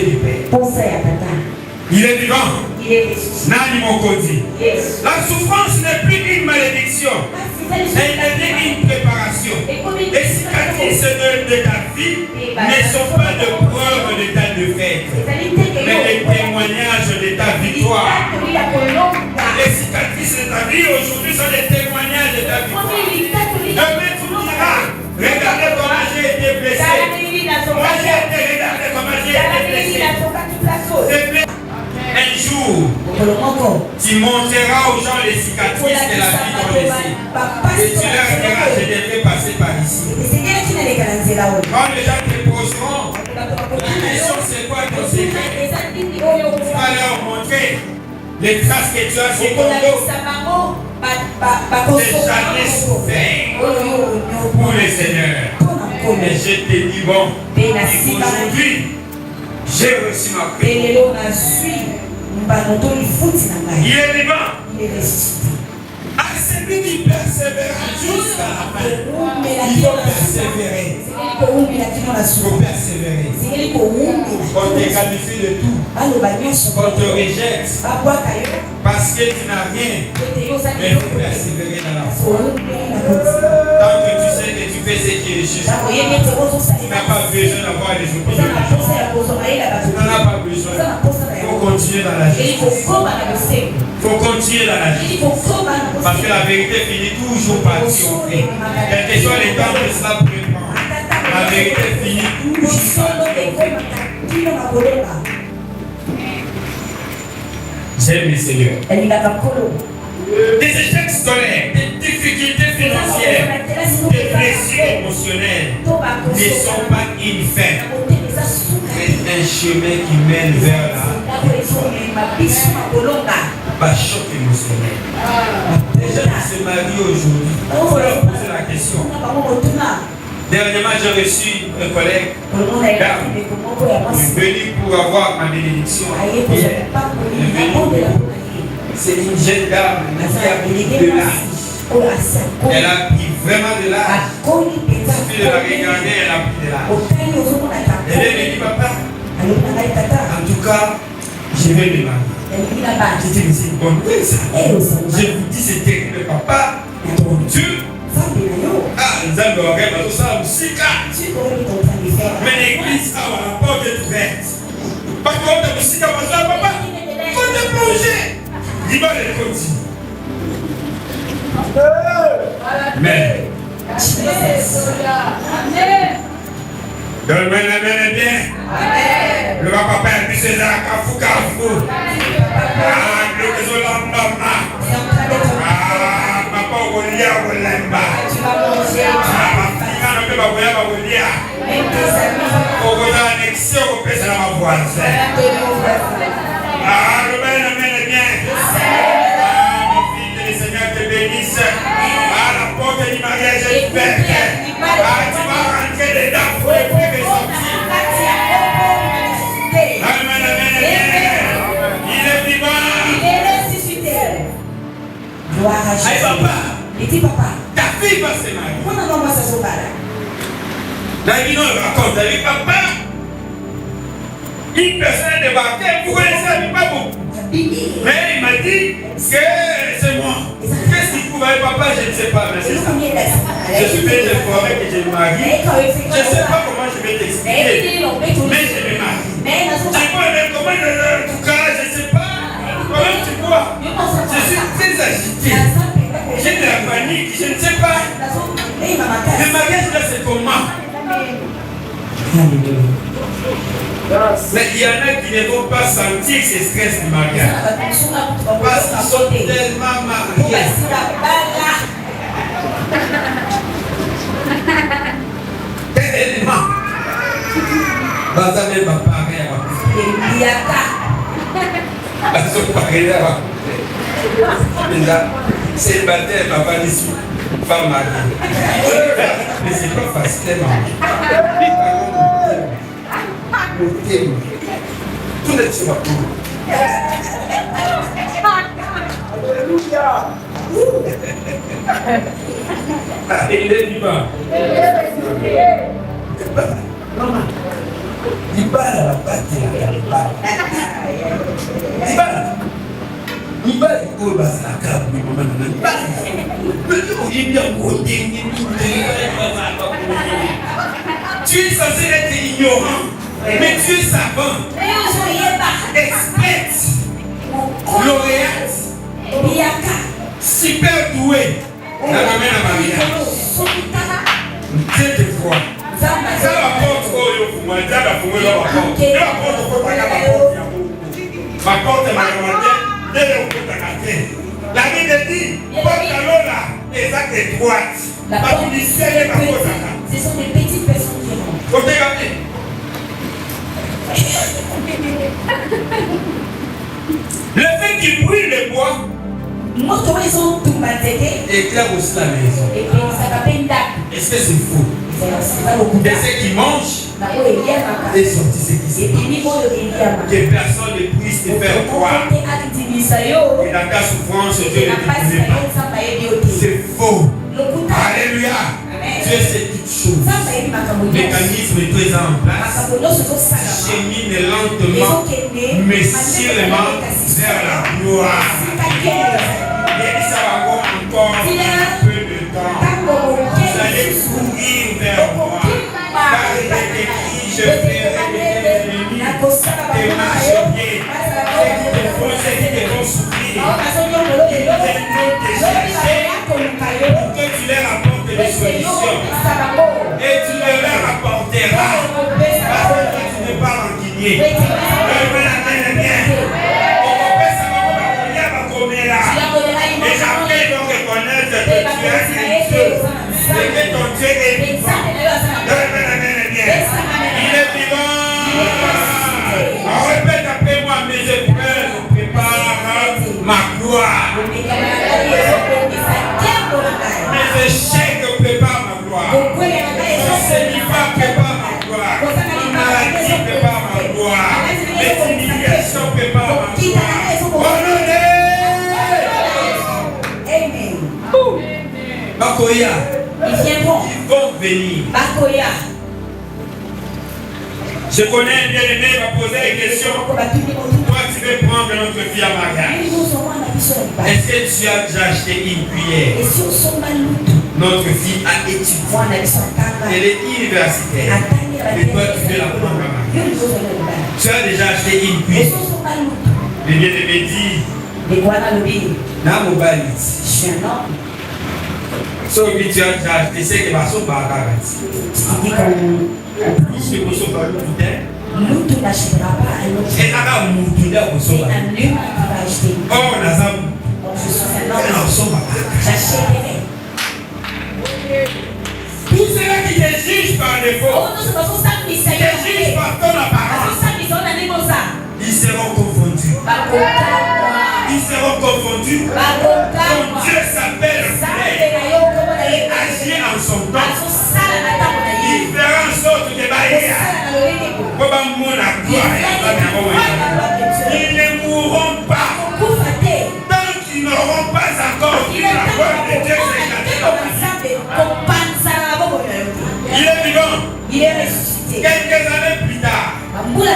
du Père. Il est vivant. Nani Mokodi. La souffrance n'est plus une malédiction. Elle devient une préparation. Les cicatrices de ta vie ne sont pas de preuves de ta défaite, mais des témoignages de ta victoire. Les cicatrices de ta vie aujourd'hui sont des témoignages de ta victoire. Demain tu diras, regardez comment j'ai été blessé. Moi j'ai été, regardez comment j'ai été blessé. Un jour, tu montreras aux gens les cicatrices que la vie t'a laissées. Et tu leur diras, je devrais passer par ici. Quand les gens te poseront, la question c'est quoi ton secret? Tu vas leur montrer les traces que tu as sur ton dos. J'ai jamais souffert pour le Seigneur. Et je te dis bon, aujourd'hui, j'ai reçu ma paix. Il est vivant. À celui qui persévérera jusqu'à la fin. Il faut persévérer. Il faut persévérer. On te qualifie de tout. On te rejette. Parce que tu n'as rien. Mais il faut persévérer dans la foi. Tant que tu sais que tu fais ce qui est juste, tu n'as pas besoin d'avoir des opinions. Tu n'en as pas besoin. Il faut continuer dans la justice. Il faut continuer dans la justice. Parce que la vérité finit toujours par triompher. Quel que soit les temps que cela peut prendre, la vérité finit toujours par triompher. J'aime le Seigneur. Des échecs scolaires, des difficultés financières, des blessures émotionnelles ne sont pas une fin, mais un chemin qui mène vers la choc émotionnel. Les gens qui se marient aujourd'hui, il faut leur poser la question. Dernièrement, j'ai reçu un collègue venu pour avoir ma bénédiction. C'est une jeune dame qui a pris de l'âge. Elle a pris vraiment de l'âge. Il suffit de la regarder, elle a pris de l'âge. Elle me dit, papa, en tout cas, je vais me marier. Je dis, c'est une bonne nouvelle ça. Je vous dis, c'est terrible, papa. Ton Dieu. Ah, nous allons regarder tout ça aussi. Mais l'église a la porte ouverte. Par contre, la musique a besoin, papa. Faut te plonger. Il va les continuer. Mais donne-moi la main bien. Le papa puisse être à Kafou Kafou. Ah, le Zolamba. Ah, papa Olia Olemba. Ah, ne peut pas Olia. On va annexer au pèse à ma voisine. Ah, le Amen est bien. Ah, mon fils, que le Seigneur te bénisse. Ah, la porte du mariage est ouverte. Ah, tu vas rentrer dedans pour les plus sortir. Amen, amen, amen. Il est vivant. Il est ressuscité. Gloire à Jésus. Aïe, papa. Il dit papa. Ta fille va se marier. Comment on va se sauver? David nous raconte, David, papa, une personne est débarquée, vous connaissez pas beaucoup. Mais il m'a dit que c'est moi. Qu'est-ce qu'il pouvait, papa, je ne sais pas, mais c'est ça. Je suis bien informé que je me marie. Je ne sais pas comment je vais t'expliquer, mais je me marie. Tu vois, mais comment, en tout cas, je ne sais pas. Comment tu vois? Je suis très agité. J'ai de la panique, je ne sais pas. Le mariage là, c'est comment? Mais il y en a qui ne vont pas sentir ce stress du mariage. Parce qu'ils sont tellement mariés. Tellement. Baza même pas pareil à ma Baza pareil à ma c'est le baptême, papa d'ici. Femme mariée. Mais c'est pas facile, tout le monde Alléluia. Il est vivant. Maman, il parle à la bataille. Il parle au bas la cave, tu es censé être ignorant, mais tu es savant, experte, lauréate, super doué. La maman à mariage. Dieu te croit. Ça rapporte au moi, ça va pour moi, ma porte est ma la Bible dit, porte là, exact et droite. Ce sont des petites personnes qui rentrent. Le fait qu'il brûle le bois éclaire aussi la maison. Est-ce que c'est faux? Et ceux qui mangent et sortis ceux qui se mangent. Que personne ne puisse te faire croire que dans ta souffrance Dieu ne te connaît pas. C'est faux. Alléluia. Dieu sait toutes choses. Mécanisme est présent en place. Chemine lentement, mais sûrement vers la gloire. Et ça va avoir encore un peu de temps. Vous allez courir vers moi. Car il est écrit, je ferai de tes ennemis tes marchepieds. Et qui te vont souffrir. Ils viendront te chercher pour que tu leur apportes des solutions. Et tu ne leur apporteras parce que tu n'es pas rancunier. Et j'apprends donc à connaître que tu as Dieu et que ton Dieu est vivant. Il est vivant. Répète après moi, mes épreuves préparent ma gloire. Mes échecs préparent ma gloire. Mon célibat prépare ma gloire. Ma maladie prépare ma gloire. Mes humiliations préparent ma gloire. Bakoya. Ils vont venir. Bakoya. Je connais un bien-aimé, il va poser une question. Toi, tu veux prendre notre fille à mariage. Est-ce que tu as déjà acheté une cuillère? Notre fille a étudié. Elle est universitaire. Et toi, tu veux la prendre à mariage. Tu as déjà acheté une cuillère. Le bien-aimé dit. Je suis un homme. So tu as déjà acheté ce qui va se passer. Plus que vous soyez pas L'autre n'achètera pas un autre. C'est un humain qui va acheter. Oh, je suis un homme. J'achèterai. Tout cela qui te juge par défaut, te juge par ton apparence, ils seront confondus.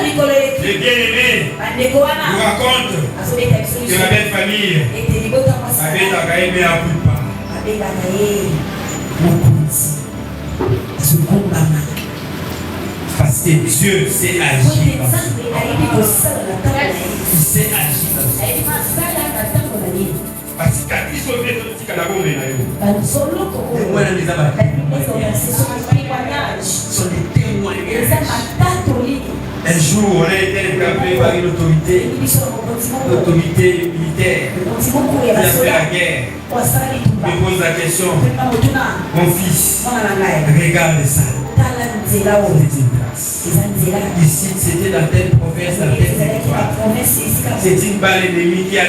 Le bien-aimé nous raconte que la belle famille avait aimé à bout de parce que Dieu sait agir. Il sait agir. Parce que quand ils sont venus, ils sont des témoignages. Un jour, on a été frappé par une autorité militaire qui a fait la guerre. Je me pose la question, mon fils, regarde ça. C'est une grâce. Ici, c'était dans telle province, dans telle territoire. C'est une balle ennemie qui a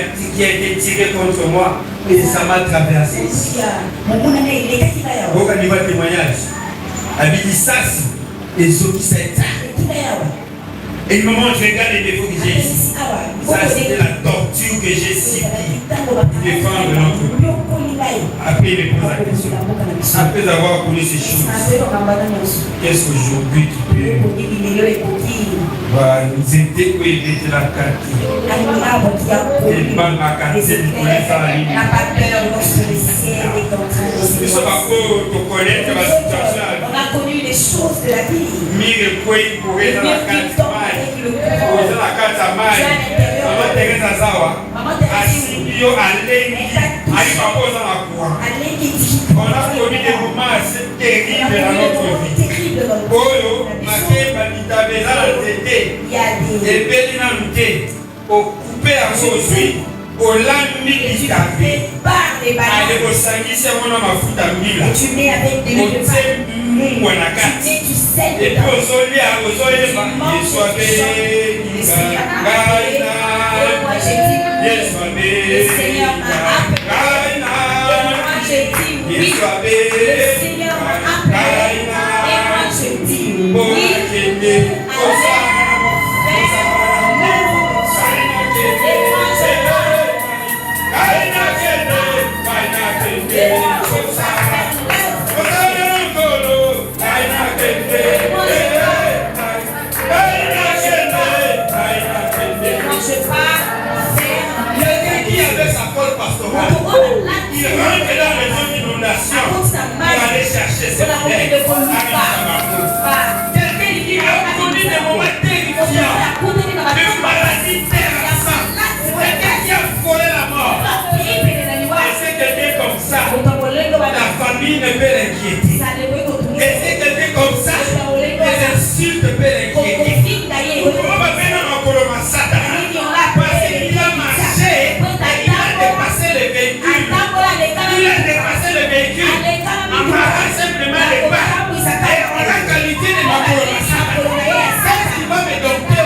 été tirée contre moi et ça m'a traversé ici. Aucun niveau de témoignage. Abidissas et Zokissa. Et le moment où je regarde les défauts que j'ai ici, ça c'était la torture que j'ai subie pour défendre notre pays. Après, il me pose la question. Après avoir connu ces choses, qu'est-ce qu'aujourd'hui qui peut nous aider pour éviter la carte? Et pas ma carte, c'est de connaître la ligne. Nous sommes à cause de connaître la situation. On a connu les choses de la vie. Mire quoi il pourrait dans la carte. Dans la carte à maille. Maman Teresa Zawa. Asibio Alengi. Aïe papa dans la cour. On a connu des moments assez terribles dans notre vie. Oyo, Makeba Nitabeza la tété. Et Bélina Nouté. Au coupé à aujourd'hui. Au lendemain qui tapé. Allez au sanguis, on a ma foute à mille. Tu mets avec des et puis aux soleils, il soit béni. Le Seigneur m'a appelé. Il soit béni. Et moi je dis oui. Il rentre dans les zones d'inondation pour aller chercher ses biens. Quelqu'un qui a connu des moments terrifiants, de maladies terrassantes, quelqu'un qui a frôlé la mort. Et c'est quelqu'un comme ça, la famille ne peut l'inquiéter. Et c'est quelqu'un comme ça, les insultes peuvent l'inquiéter. On va venir en Coloma Satan parce qu'il a marché, il a dépassé les véhicules. Il a dépassé le véhicule en marquant simplement les pas. Et on a qualité de ma qu'est-ce qui va me dompter?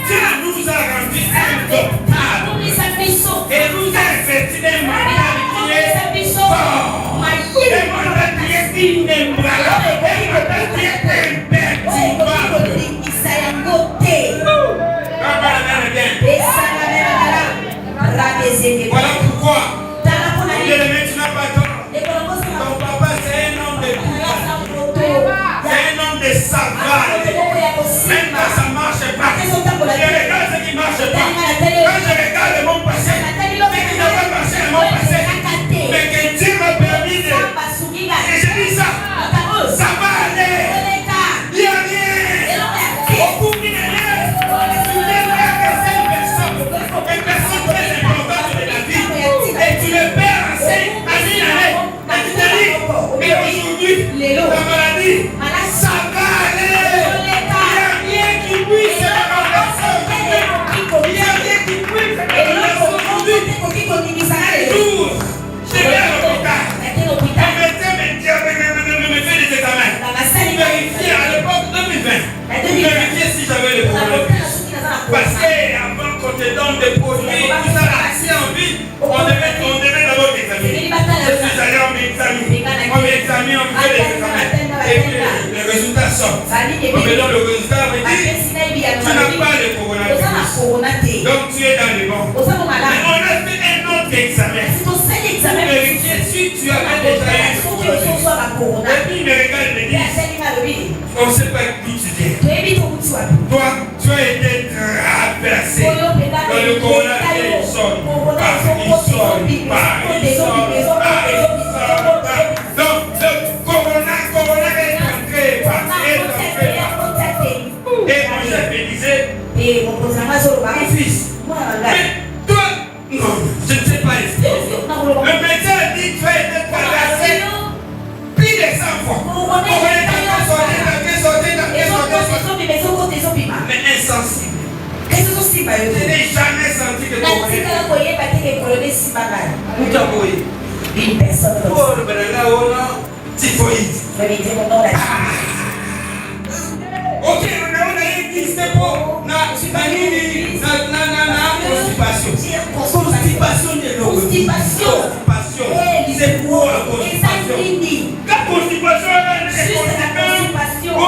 Dieu nous a rendu indomptables. Et nous a revêtu d'un mandat qui est fort. Un mandat qui est inébranlable. Un mandat qui est imperturbable. Voilà pourquoi il est maintenant pas ton papa c'est un homme de pouvoir, c'est un homme de savoir. Même quand ça ne marche pas, je regarde ce qui ne marche pas. Quand je regarde mon passé, ce qui n'a pas marché à mon passé, mais que Dieu m'a permis de... Et je dis ça, ça va aller. Il n'y a rien. Au bout d'une année, tu n'aimerais que cette personne, une personne très importante de la vie, et tu le perds à une année. Et tu te dis, mais aujourd'hui, la maladie, ça va aller. Il n'y a rien qui puisse me remplacer aujourd'hui. Il n'y a rien qui puisse me remplacer aujourd'hui. Un jour, je vais à l'hôpital. Un médecin me fait des examens. Pour vérifier à l'époque 2020. Pour vérifier si j'avais le coronavirus. Parce qu'avant qu'on te donne des produits, tout ça, accès en vie, on devait d'abord t'examiner. Je suis allé en m'examiner. On m'examine, on me fait des examens. Et puis les résultats sortent. On me donne le résultat, on me dit, tu n'as pas le coronavirus. Donc tu es dans les bons. Mais on a fait un autre examen. Pour vérifier si tu avais déjà eu le coronavirus. Et puis il me regarde et me dit, On ne sait pas d'où tu viens. Toi, tu as été traversé dans le corona et il sort pas. Donc, le corona est entré par. Et mon chef me disait, mon fils, mais toi, non, je ne sais pas expliquer. Le médecin a dit que tu as été traversé plus de 100 fois. Mais insensible. Je n'ai jamais senti que une personne comme ça. Typhoïde. Ok, on a existé pour constipation de l'eau. Constipation. C'est quoi la constipation? La constipation,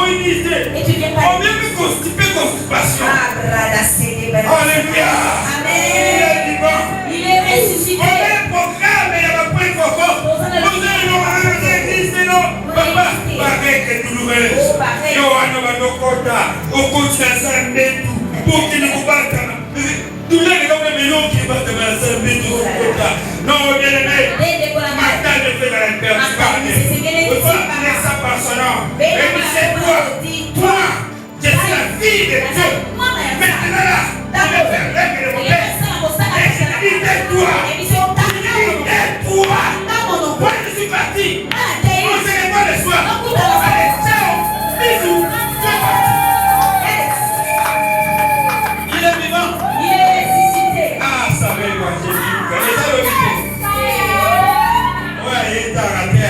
et tu viens pas. On vient me constiper constipation. Alléluia. Amen. Il est ressuscité. On a un programme, mais il y a pas de confort. Vous avez existé, non? Papa, pareil que nous nous relèvons. Yo, on a nos quotas. Au quotidien, ça met tout. Pour qu'il nous batte. Tous les gens qui battent dans la salle, mais tout le quota. Non, bien aimé. Matin de faire la personne. On va appeler ça par son nom. Et c'est toi, je suis la fille de Dieu. Maintenant là, je vais faire règle de mon père. Et je dis tais-toi. Tais-toi. Moi, je suis parti. On se revoit le soir. Allez, ciao. Bisous. Il est vivant. Il est ressuscité. Ah, ça va, moi, j'ai dit. Il est ressuscité. Ouais, il est arrêté.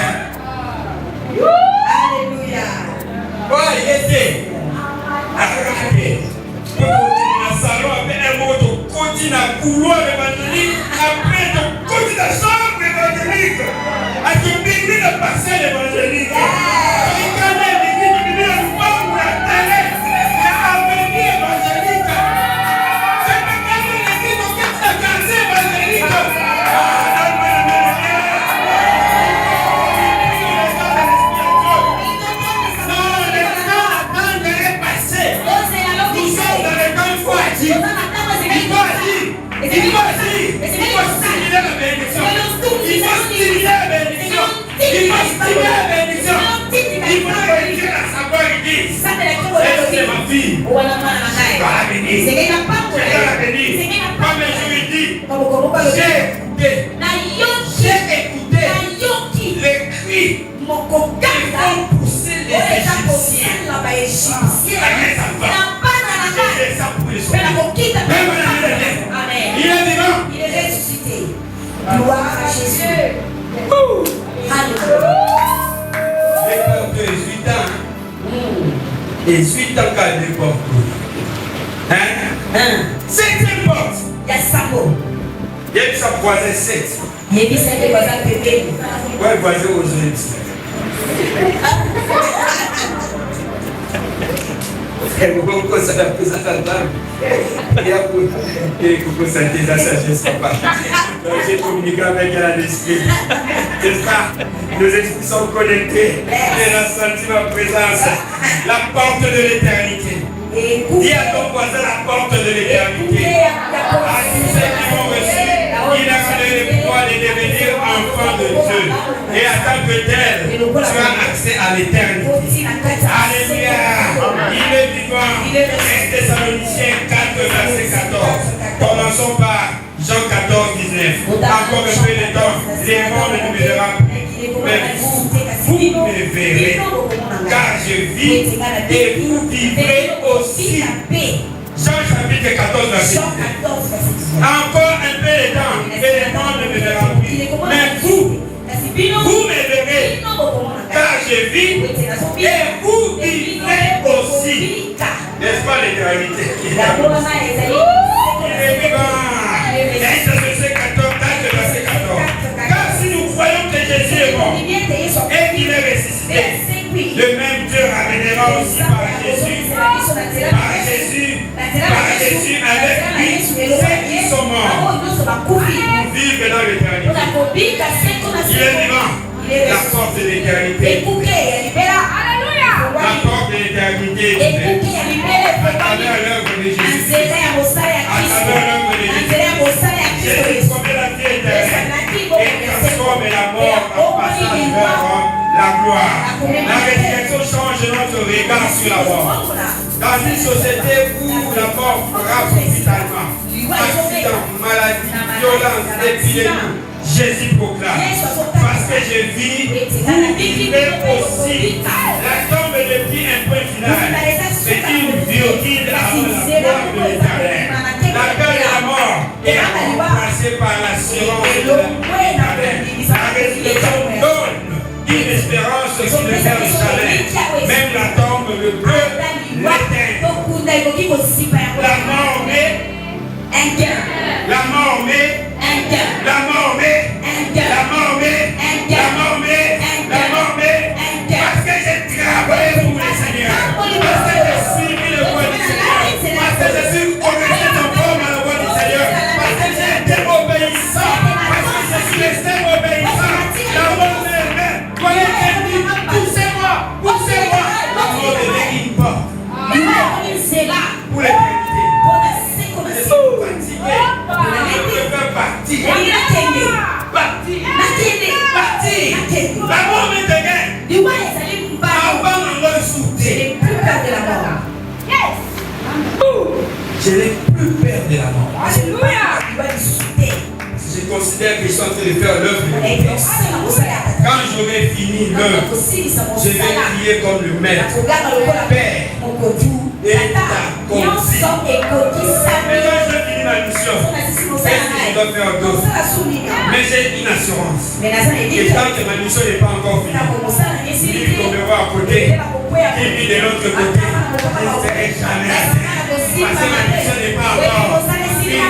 Alléluia. Ouais, il était arrêté. Tu peux continuer dans le salon avec un mot, tu continues dans le couloir évangélique, après tu continues dans la chambre évangélique, à te bénir le parcelle évangélique. Tu connais l'église, tu dis le roi ou la télé, l'avenir évangélique. C'est pas comme l'église auquel tu as cassé évangélique. C'est ma fille. Je dois la bénir. Je dois la bénir. Comme je lui dis, j'ai écouté les cris qui vont pousser les Égyptiens. J'ai ça pour les autres. Il est vivant. Il est ressuscité. Gloire à Jésus. Alléluia. J'ai peur de 18 ans. Et 18 ans qu'à l'époque. Hein? 7e porte. Il y a Sabo. Il y a ça voisin 7. Il y a 17 voisins bébés. Ouais, voisin aux 8. Coucou, ça n'a plus à t'entendre. Et coucou, ça dit la sagesse, papa. J'ai communiqué avec la l'esprit. N'est-ce pas? Nos esprits sont connectés. Et on a senti ma présence. La porte de l'éternité. Dis à ton voisin la porte de l'éternité. À tous ceux qui m'ont reçu, il a donné le pouvoir de devenir enfant de Dieu. Et en tant que tel, tu as accès à l'éternité. Alléluia. Il est vivant. 1 Thessaloniciens 4, verset 14. Commençons par Jean 14, 19. Encore un peu de temps, les morts ne me verront plus. Mais vous me verrez. Car je vis et vous vivrez aussi. Jean chapitre 14, verset 19. Encore un peu de temps, et les morts ne me verront plus. Mais vous me verrez. Car je vis et vous vivrez aussi. N'est-ce pas l'éternité? Il est vivant. Verset 14, verset 14. Car si nous croyons que Jésus est mort et qu'il est ressuscité, le même Dieu ramènera aussi par Jésus avec lui ceux qui sont morts pour vivre dans l'éternité. Il est vivant. La porte de l'éternité. La porte de l'éternité. l'éternité est ouverte. À travers l'œuvre de Jésus. À travers l'œuvre de Jésus. Jésus commet la vie éternelle et transforme la mort en passage vers la gloire. La résurrection change notre regard sur la mort. Dans une société où la mort frappe brutalement, accident, maladie, violence, épidémie, Jésus proclame, parce que je vis, vous vivez aussi. La tombe ne dit un point final, c'est une virgule avant la gloire de l'éternel. La peur de la mort est remplacée par l'assurance de l'éternel. La résurrection donne une espérance qui ne perd jamais. Même la tombe ne peut l'éteindre. La mort met un gain. La mort met un gain. La mort met un gain. La mort met un gain. La mort met un gain. La mort met un gain. Parce que j'ai travaillé pour le Seigneur. Parce que j'ai suivi le voie du Seigneur. Parce que je suis connecté conforme à la voie du Seigneur. Parce que j'ai été obéissant. Parce que je suis resté obéissant. La mort met un gain. Poussez-moi. Poussez-moi. La mort devient une porte. Pour l'éternité. Je suis fatigué. Je veux partir. Partir. La mort me dégaine. Avant de ressortir. Je n'ai plus peur de la mort. Alléluia. Je considère que je suis en train de faire l'œuvre de mon Père. Quand j'aurai fini l'œuvre, je vais crier comme le maître. Père, et ta consigne. Maintenant, je finis ma mission. Qu'est-ce que je dois faire d'autre? Mais j'ai une assurance. Et tant que ma mission n'est pas encore finie, lui qu'on me voit à côté, qui vit de l'autre côté, je ne serai jamais atteint. Parce que ma mission n'est pas encore finie.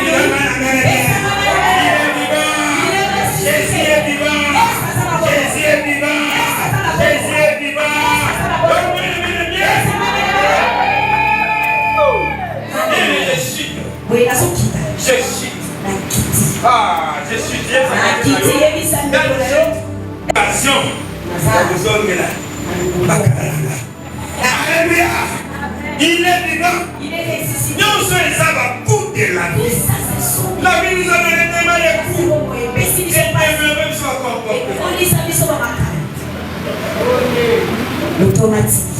Jésus est vivant. Jésus est vivant. Jésus est vivant. Donc, je chute. Je chute. Ah, je chute. Passion. Alléluia. Il est vivant. Nous sommes les abakoutes de la vie. La vie nous a donné tellement de coups. Et même soit comporté. L'automatique.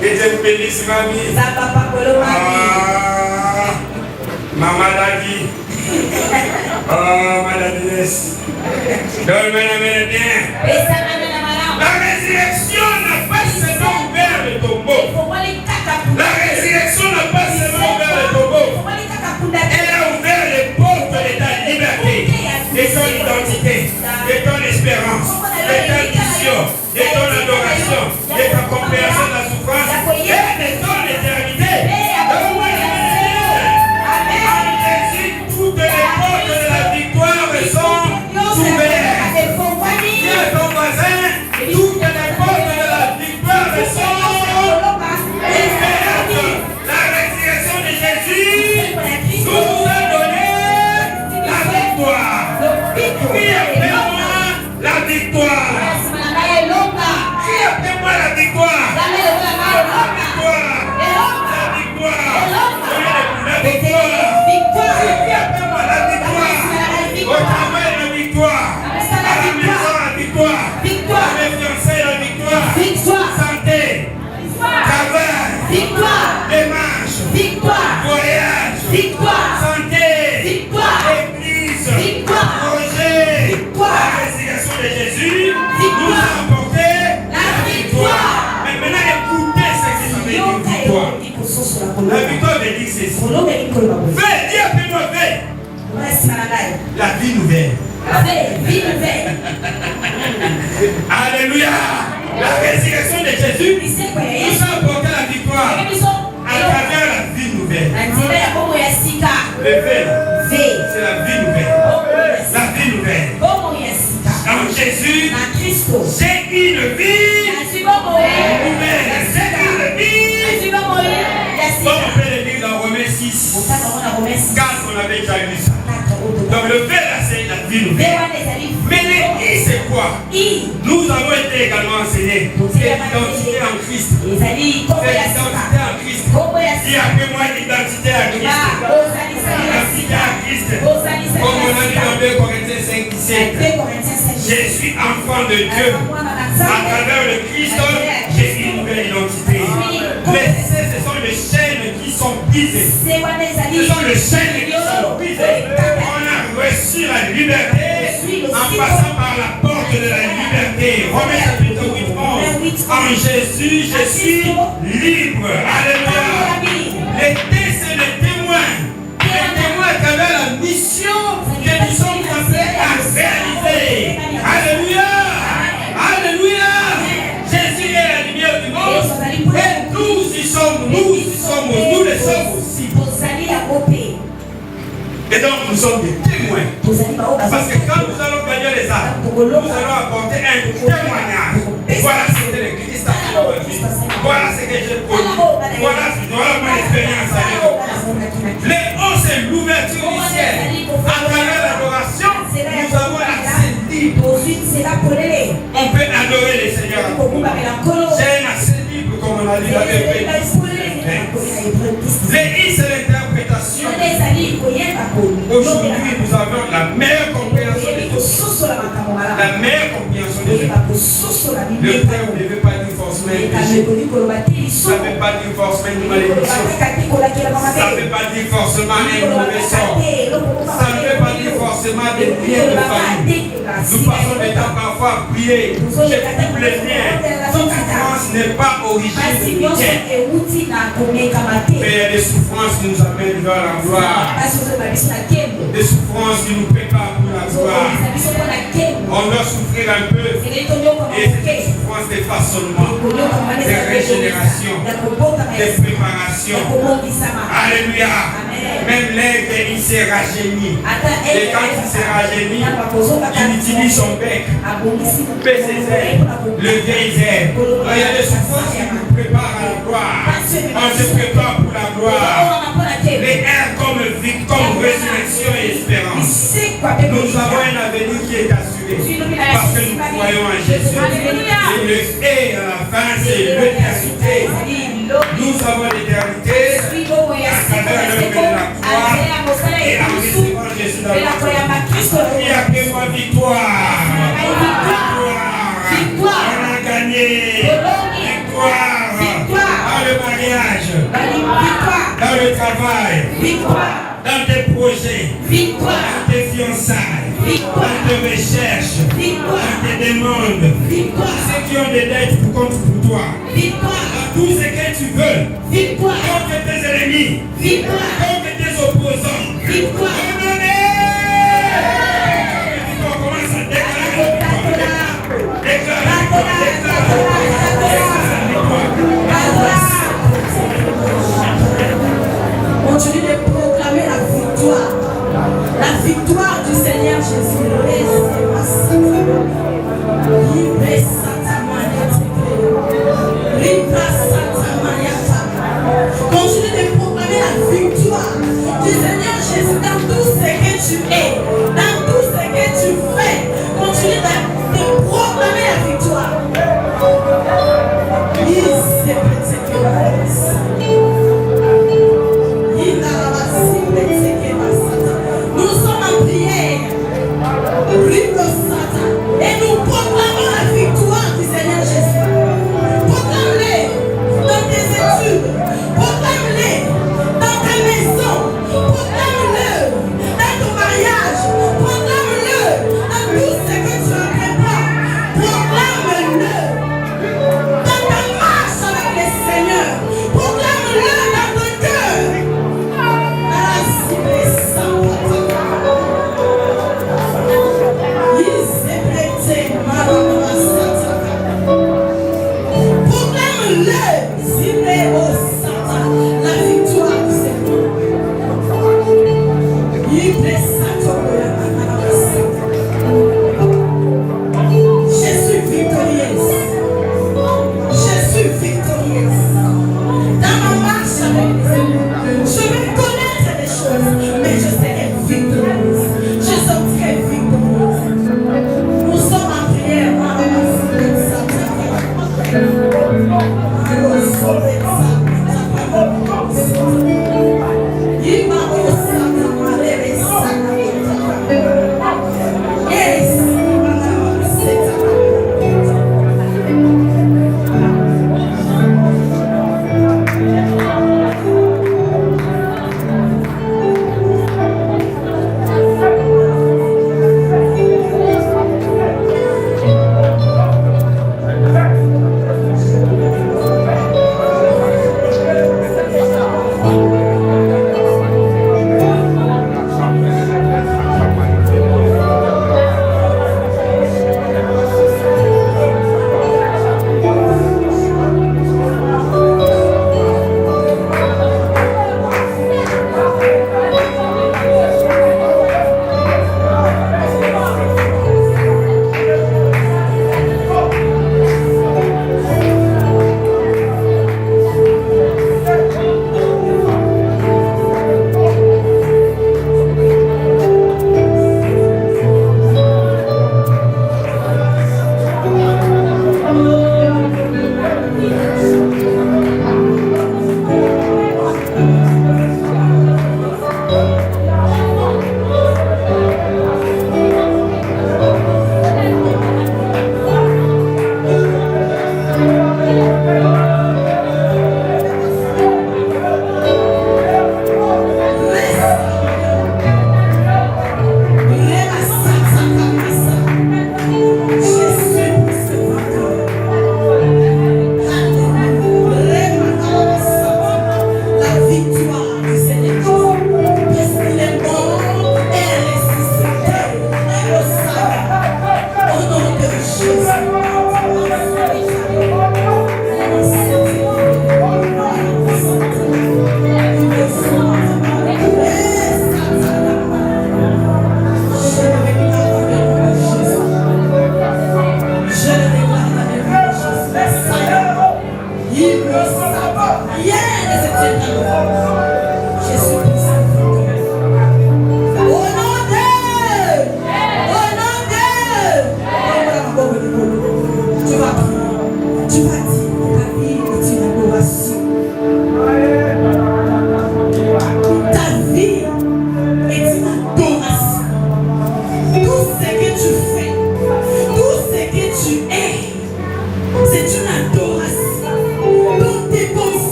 Que Dieu vous bénisse, mamie. Maman l'a dit. Oh, madame Inès. Donne-moi bien. La résurrection n'a pas seulement ouvert le tombeau. La résurrection n'a pas seulement ouvert le tombeau. Elle a ouvert les portes de ta liberté, de ton identité, de ton espérance, de ta vision, de ton adoration, de ta compréhension de la souffrance et de ton éternité. En Jésus, toutes les portes de la victoire sont ouvertes. Dis à ton voisin, toutes les portes de la victoire sont ouvertes. La résurrection de Jésus nous a donné la victoire. Qui appelle-moi la victoire? Qui appelle-moi la victoire? La victoire. La victoire. La victoire. Qui appelle-moi la victoire? Au travail, la victoire. À la maison, la victoire. À mes fiancés, la victoire. Santé. Travail. Démarche. Voyage. Santé. Église. Projet. La résurrection de Jésus nous a apporté la victoire. Mais maintenant, écoutez ce que ça veut dire victoire. La victoire veut dire ceci. Fais, dis appelle-moi, fais. La vie nouvelle. Alléluia. La résurrection de Jésus nous a apporté la victoire à travers la vie nouvelle. Le V, c'est la vie nouvelle. La vie nouvelle. En Jésus, j'ai une vie nouvelle. J'ai une vie. Comme on peut le dire dans Romains 6, 4, on avait déjà lu ça. Donc le V là, c'est la vie nouvelle. Mais les I, c'est quoi? Nous avons été également enseigné. C'est l'identité en Christ. C'est l'identité en Christ. Dis après moi l'identité à Christ. L'identité à Christ. Comme on a dit dans 2 Corinthiens 5, 17. Je suis enfant de Dieu. À travers le Christ, j'ai une nouvelle identité. Ce sont les chaînes qui sont brisées. Ce sont les chaînes qui sont brisées. On a reçu la liberté en passant par la porte de la liberté. Romains chapitre 8, 11. En Jésus, je suis libre. Alléluia. L'été, c'est le témoin. Le témoin à travers la mission que nous sommes appelés à réaliser. Alléluia. Alléluia. Jésus est la lumière du monde. Et nous y sommes. Nous le sommes aussi. Et donc nous sommes des témoins. Parce que quand nous allons gagner les âmes, nous allons apporter un témoignage. Voilà ce que le Christ a fait dans ma vie. Voilà ce que j'ai connu. Voilà mon expérience avec vous. Les hauts, c'est l'ouverture du ciel. À travers l'adoration, nous avons l'accès libre. On peut adorer les seigneurs. J'ai un accès libre, comme on a dit dans les hymnes, c'est l'interprétation. Aujourd'hui, nous avons la meilleure compréhension des choses. La meilleure compréhension des choses. Le frère ne veut pas dire forcément péché. Ça ne veut pas dire forcément une malédiction. Ça ne veut pas dire forcément un mauvais sort. Ça ne veut pas dire forcément des biens de famille. Nous passons le temps parfois à prier. Je coupe les liens. Toute souffrance n'est pas origine de bien. Mais les souffrances qui nous amènent vers la gloire. Des souffrances qui nous préparent pour la gloire. On doit souffrir un peu. Et c'est une souffrance de façonnement, de régénération, de préparation. Alléluia. Même l'aigle, il s'est rajeuni. Et quand il s'est rajeuni, il utilise son bec, paie ses ailes, le vieil air. Il y a des souffrances qui nous préparent à la gloire. On se prépare pour la gloire. Les airs comme résurrection et espérance. Nous avons un avenir qui est assuré. Parce que nous croyons en Jésus. Et le et à la fin, c'est l'éternité. Nous avons l'éternité à travers l'œuvre de la croix et en recevant Jésus dans notre vie. Et après moi, victoire. Victoire. On a gagné. Victoire. Dans le mariage. Dans le travail. Dans tes projets, dans tes fiançailles, dans tes recherches, dans tes demandes, ceux qui ont des dettes contre pour toi, dans tout ce que tu veux, contre tes ennemis, contre tes opposants, commence à déclarer Continue de proclamer la victoire du Seigneur Jésus. Continue de proclamer la victoire.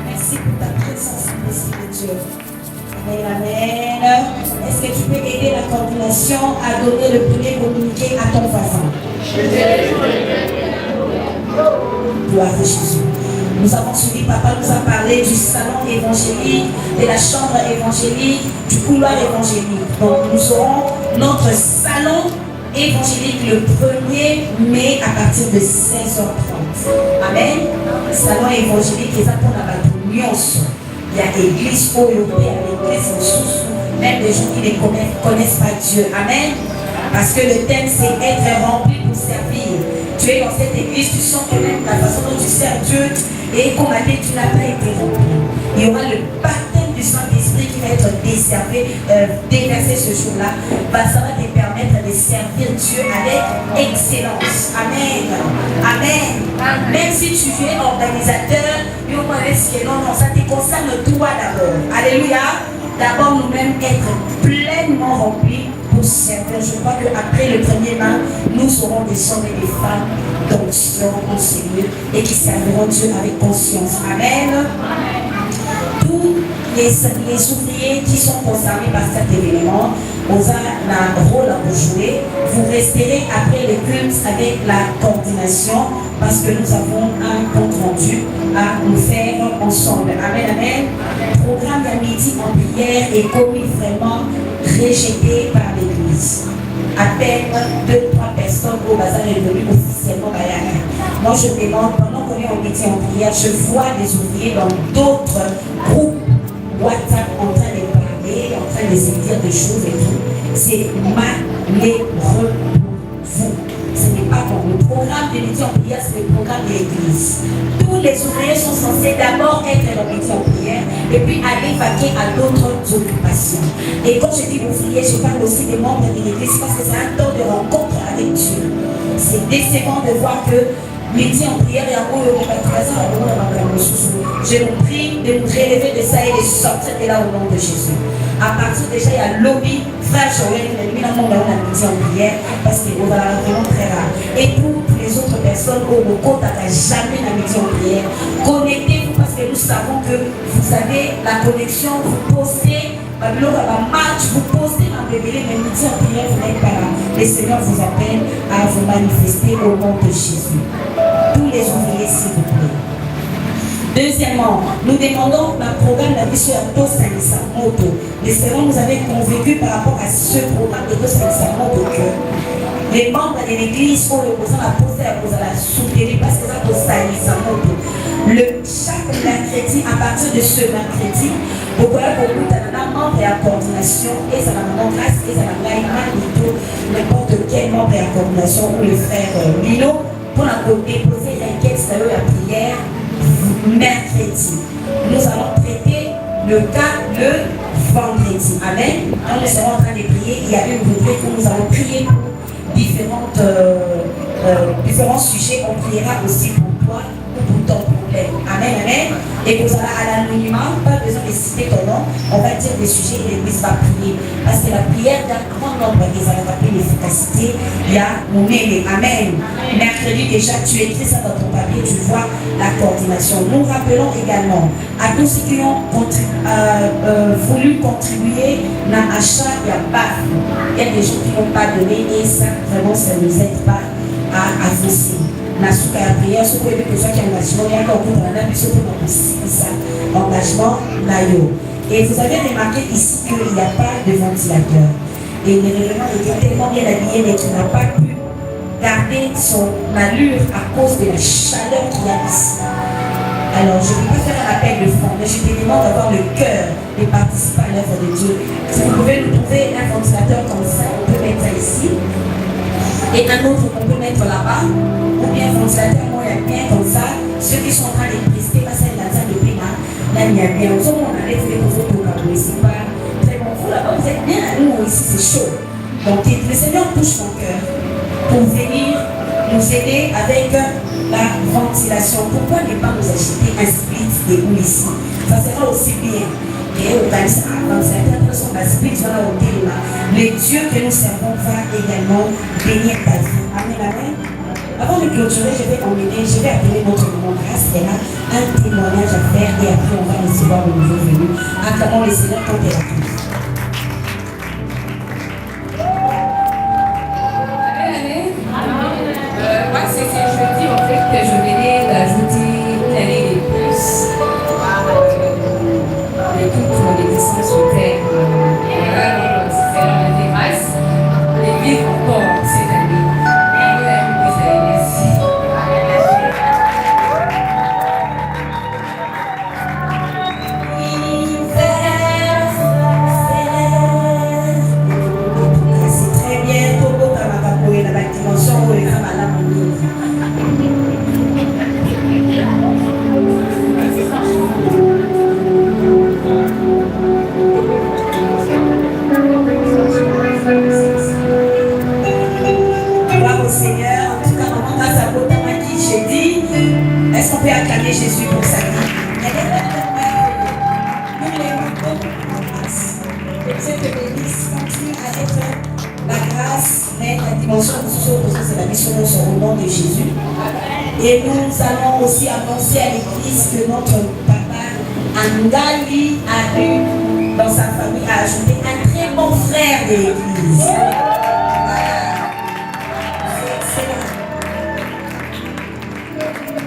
Merci merci pour ta présence, Esprit de Dieu. Amen, amen. Est-ce que tu peux aider la coordination à donner le premier communiqué à ton voisin? Gloire à Jésus. Nous avons suivi, papa nous a parlé du salon évangélique, de la chambre évangélique, du couloir évangélique. Donc nous aurons notre salon évangélique le 1er mai à partir de 16h30. Amen. Salon évangélique, et ça pour la bataille. Il y a l'église européenne, l'église sous, même des gens qui ne connaissent pas Dieu. Amen. Parce que le thème c'est être rempli pour servir. Tu es dans cette église, tu sens que même la façon dont tu sers Dieu, et comme a dit, tu n'as pas été rempli. Il y aura le baptême du Saint-Esprit qui va être déversé ce jour-là. Ça va te permettre de servir Dieu avec excellence. Amen. Amen. Même si tu es organisateur, non, ça te concerne toi d'abord. Alléluia. D'abord nous-mêmes être pleinement remplis pour servir. Je crois qu'après le 1er mai, nous serons des hommes et des femmes d'onction au Seigneur et qui serviront Dieu avec conscience. Amen. Tous les ouvriers qui sont concernés par cet événement, vous avez un rôle à vous jouer. Vous resterez après le culte avec la coordination parce que nous avons un compte rendu à nous faire ensemble. Amen, amen. Programme d'un midi en prière est commis vraiment rejeté par l'église. À peine 2-3 personnes au bazar est venu officiellement Bayana. Moi je demande, pendant qu'on est en midi en prière, je vois des ouvriers dans d'autres groupes WhatsApp en train de parler, en train de se dire des choses et tout. C'est malheureux pour vous. Ce n'est pas bon. Le programme de midi en prière, c'est le programme de l'église. Tous les ouvriers sont censés d'abord être dans le midi en prière et puis aller vaquer à d'autres occupations. Et quand je dis ouvriers, je parle aussi des membres de l'église parce que c'est un temps de rencontre avec Dieu. C'est décevant de voir que midi en prière et à je vous prie de nous relever de ça et de sortir de là au nom de Jésus. À partir déjà, il y a lobby, frère Joël, il y a midi en prière parce que vous allez vraiment très rare. Et toutes les autres personnes au compte à jamais la midi en prière, connectez-vous parce que nous savons que vous avez la connexion, vous postez. Vous postez dans le délai, mais midi en prière, vous n'êtes pas là. Le Seigneur vous appelle à vous manifester au nom de Jésus. Tous les ouvriers, s'il vous plaît. Deuxièmement, nous demandons un programme de la mission à Tosanisa Moto. Le Seigneur nous avait convaincu par rapport à ce programme de Tosanisa Moto que les membres de l'église ont le besoin de poser à la soutenir parce que ça Tosanisa Moto. Chaque mercredi, à partir de ce mercredi, vous pouvez beaucoup de membres et à coordination et ça va mon grâce et ça va n'importe quel membre et à coordination ou le frère Milo pour la déposer la quête de la prière mercredi. Nous allons traiter le cas le vendredi. Amen. Quand nous serons en train de prier, il y a une rubrique où nous allons prier pour différents sujets. On priera aussi pour toi ou pour ton problème. Amen, amen. Et vous allez à l'anonymat, pas besoin de citer ton nom. On va dire des sujets et l'église va prier. Parce que la prière d'un grand nombre des appels l'efficacité, il y a mon aimé. Amen. Mercredi déjà, tu écris ça dans ton papier, tu vois la coordination. Nous rappelons également à tous ceux qui ont voulu contribuer à l'achat, il y a pas. Il y a des gens qui n'ont pas donné et ça, vraiment, ça ne nous aide pas à avancer. Nasuka ya prière, ce que les gens qui ont engagement, il y a encore beaucoup engagement nayo. Et vous avez remarqué ici qu'il n'y a pas de ventilateur. Et le règlement était tellement bien habillé, mais qu'il n'a pas pu garder son allure à cause de la chaleur qu'il y a ici. Alors, je ne vais pas faire un appel de fond, mais je te demande d'avoir le cœur de participer à l'œuvre de Dieu. Si vous pouvez nous trouver un ventilateur comme ça, on peut mettre ça ici. Et un autre qu'on peut mettre là-bas, ou bien ventilateur moyen bien comme ça, ceux qui sont en train de prester, parce que la salle de prima, là il y a bien, on a les autres pour c'est pas très bon. Vous là-bas, vous êtes bien à nous, ici c'est chaud. Donc le Seigneur touche mon cœur pour venir nous aider avec la ventilation. Pourquoi ne pas nous acheter un split de où ici? Ça sera aussi bien. Et au le Dieu que nous servons va également bénir ta vie. Amen, amen. Avant de clôturer, je vais appeler notre maman Grâce. Elle a un témoignage à faire et après on va recevoir le nouveau venu. Acclamons le Seigneur quand elle a tout. Moi, c'est ce jeudi en fait que je venais d'ajouter une année de plus de toute mon existence sur terre. Voilà, donc c'est faire la grâce et vivre encore cette année. Merci. C'est très bien, Togo Kamakapoe, la dimension où les femmes à la Gloire au Seigneur. En tout cas, maman, grâce à votre main qui j'ai dit, est-ce qu'on peut acclamer Jésus pour sa vie? Nous l'aimons beaucoup en grâce. Que Dieu te bénisse, continue à être la grâce, mais la dimension de ce parce que c'est la mission au nom de Jésus. Et nous allons aussi annoncer à l'église que notre papa Angali a eu dans sa famille, a ajouté un très bon frère de l'église.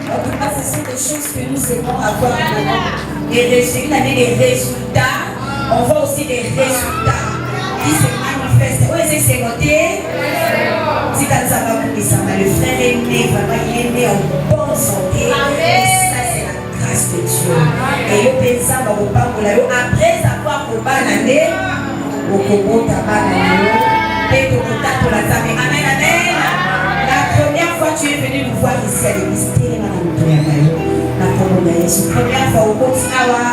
En tout cas, ce sont des choses que nous aimons avoir maintenant. Et c'est une année des résultats. On voit aussi des résultats qui se manifestent. Où est-ce que c'est noté? Si le frère est né, vraiment, il est né en bonne santé. Et ça, c'est la grâce de Dieu. Et le paysan va vous parler. Après avoir combattu l'année, au Congo, et au contact pour la table. Amen, amen. La première fois tu es venu nous voir ici à l'église, la première fois au Botswana,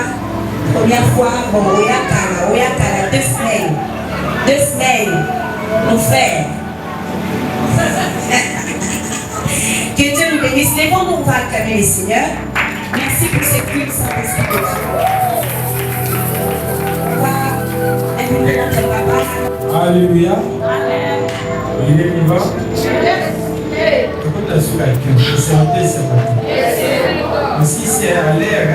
première fois, bon, Oyakala, 2 semaines. 2 semaines, mon frère. Que Dieu nous bénisse. Les bons, on va acclamer les seigneurs. Merci pour cette culte Saint-Esprit de Dieu. Alléluia. Il est vivant. Pourquoi tu as su la culte? C'est noté ce matin. Aussi, c'est à l'air.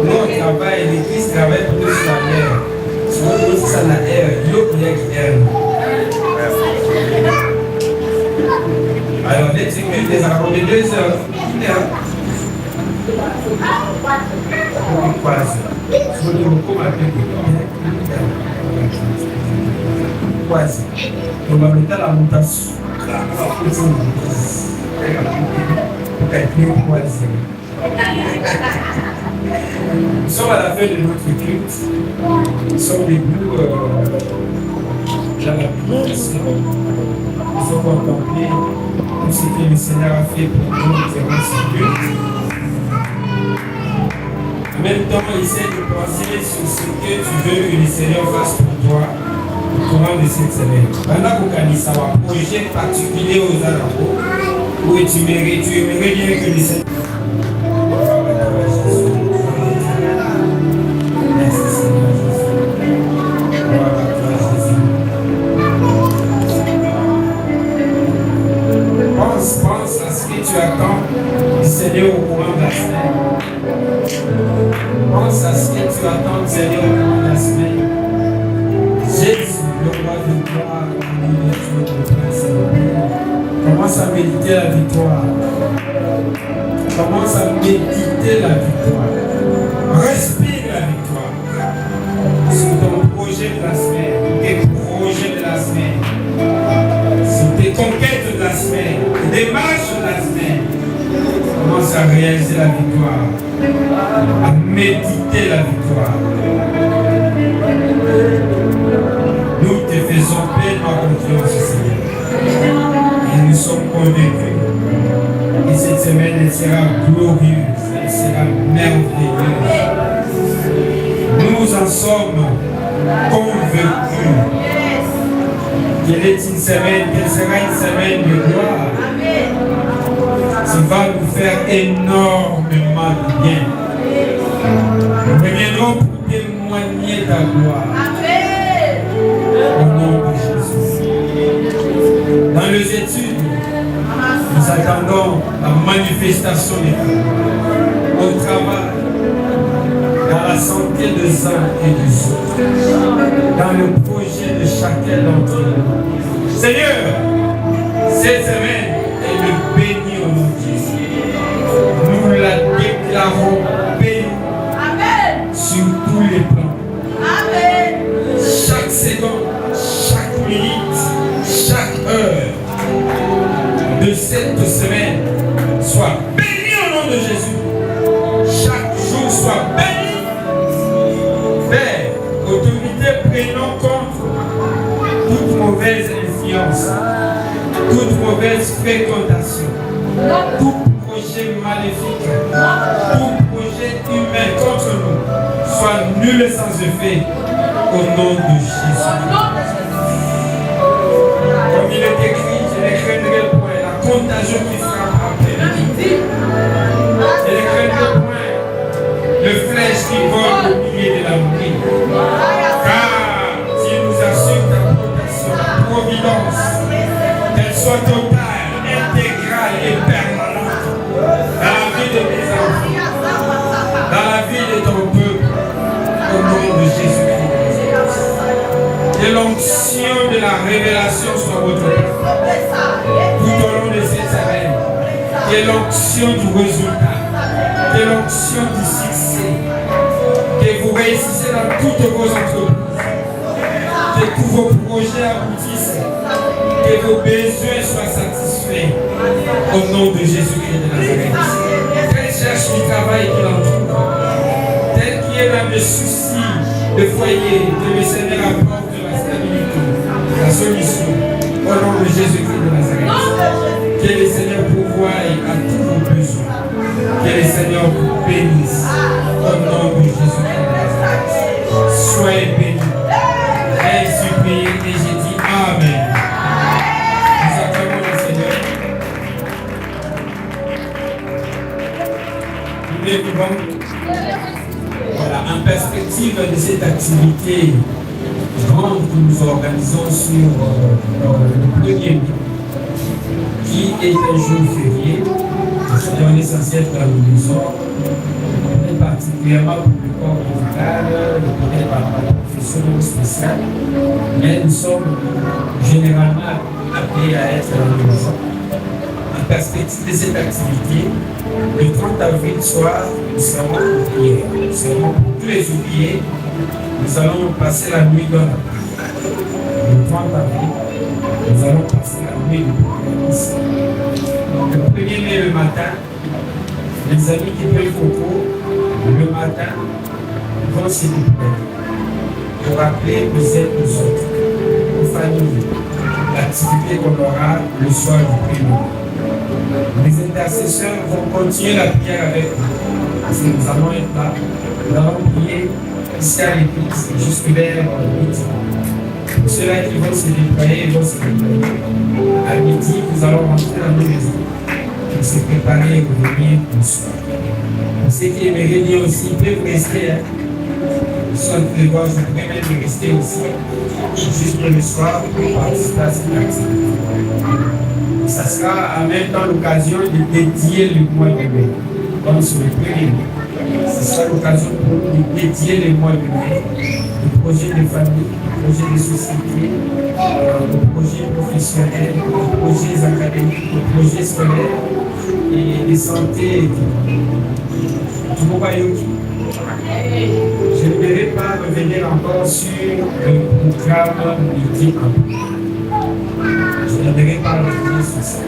Nous, on travaille, l'église travaille pour nous sur l'air. Si vous voulez ça dans l'air, il y a qui air. Alors, les églises, les accords de 2 heures. 1 heure. Quase. Se você não come quase. Provavelmente ela não está quase. Nous sommes à la fin de notre culte. Nous sommes debout dans la bénédiction. Nous sommes contemplés tout ce que le Seigneur a fait pour nous durant ce culte. En même temps, essaie de penser sur ce que tu veux que le Seigneur fasse pour toi au courant de cette semaine. Pendant qu'on organise un projet particulier aux alentours, où tu aimerais bien que le Seigneur. Pense à ce que tu attends du Seigneur au courant de la semaine. Pense à ce que tu attends du Seigneur au courant de la semaine. Jésus, le roi de gloire, le prince. Commence à méditer la victoire. Commence à méditer la victoire. Respire la victoire. Sur ton projet de la semaine, tes projets de la semaine, sur tes conquêtes de la semaine, tes démarches de la semaine. Commence à réaliser la victoire, à méditer la victoire. Nous te faisons pleinement confiance, Seigneur. Et nous sommes convaincus que cette semaine, elle sera glorieuse, elle sera merveilleuse. Nous en sommes convaincus qu'elle est une semaine, qu'elle sera une semaine de gloire. Ça va nous faire énormément de bien. Nous reviendrons pour témoigner ta gloire. Au nom de Jésus. Dans les études, attendons la manifestation des dons au travail, dans la santé des uns et des autres, dans le projet de chacun d'entre nous. Seigneur, cette semaine est le béni au nom de Jésus. Nous la déclarons bénie. Amen. Sur tous les plans. Amen. Chaque seconde, chaque minute, chaque heure de cette semaine soit bénie au nom de Jésus. Chaque jour soit béni. Père, autorité, prenons contre toute mauvaise influence, toute mauvaise fréquentation, tout projet maléfique, tout projet humain contre nous, soit nul sans effet au nom de Jésus. Comme il est écrit, je ne craindrai point la contagion qui frappe après l'humanité. Je ne craindrai point le flèche qui vole au milieu de la nuit. Car tu nous assures ta protection, ta providence, qu'elle soit totale, intégrale et permanente dans la vie de mes enfants, dans la vie de ton peuple, au nom de Jésus-Christ. Que l'onction de la révélation soit votre part tout au long de cette semaine. Que l'onction du résultat, que l'onction du succès, que vous réussissez dans toutes vos entreprises, que tous vos projets aboutissent, que vos besoins soient satisfaits au nom de Jésus-Christ de Nazareth. Tel cherche du travail qu'il en trouve, tel qui est dans le souci de foyer, que le Seigneur apporte la stabilité, la solution au nom de Jésus-Christ de Nazareth. Que le Seigneur pourvoie à tous vos besoins. Que le Seigneur vous bénisse au nom de Jésus-Christ. Soyez bénis. J'ai supplié et j'ai dit Amen. Nous acclamons le Seigneur. Nous les vivons. Voilà, en perspective de cette activité grande que nous organisons sur le premier qui est un jour férié, c'est un essentiel dans le maison, peut-être particulièrement pour le corps médical, peut-être par la profession spéciale, mais nous sommes généralement appelés à être dans le maison. En perspective de cette activité, le 30 avril soir, nous serons en prière. Nous serons pour tous les oubliés, nous allons passer la nuit dans la prière. Le 30 avril, nous allons passer la nuit de prière ici. Donc, le 1er mai le matin, les amis qui prennent photo, le matin, vont se déployer pour rappeler vous êtes nous autres, nos familles, l'activité qu'on aura le soir du 1er mai. Les intercesseurs vont continuer la prière avec nous, parce que nous allons être là, nous allons prier ici à l'église jusqu'à vers midi. Pour ceux-là qui vont se déployer, ils vont se déployer. À midi, nous allons rentrer dans nos maisons pour se préparer et revenir le soir. Pour ceux qui aimeraient venir aussi, ils peuvent rester. Soit de voir, je pourrais même rester aussi, juste le soir, pour participer à cette activité. Ça sera en même temps l'occasion de dédier le mois de mai, comme sur le premier. Ce sera l'occasion pour nous de dédier le mois de mai, le projet de famille, le projet de société, le projet professionnel, les projets académiques, les projets scolaires et de santé du royaume. Je ne vais pas revenir encore sur le programme politique. Je ne vais pas revenir sur ça.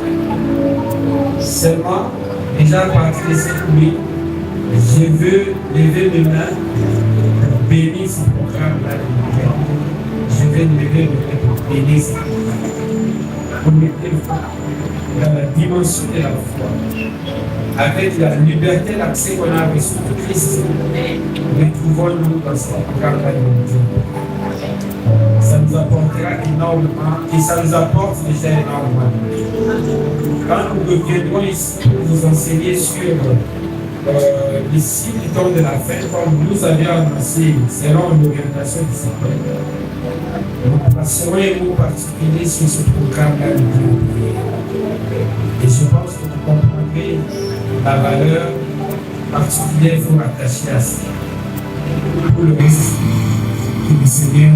Seulement, déjà à partir de cette nuit, je veux lever mes mains pour bénir ce programme-là. Je vais lever mes mains pour bénir ce programme. Pour mettre dans la dimension de la foi, avec la liberté d'accès qu'on a reçu de Christ, retrouvons-nous dans ce programme-là de Dieu. Ça nous apportera énormément et ça nous apporte déjà énormément. Quand nous reviendrons ici pour vous enseigner sur les 6 temps de la fin, comme nous avions annoncé selon l'orientation du Seigneur, nous passerons un mot particulier sur ce programme-là de Dieu. Et je pense la valeur particulière qu'il faut attacher à ça. Pour le reste, que le Seigneur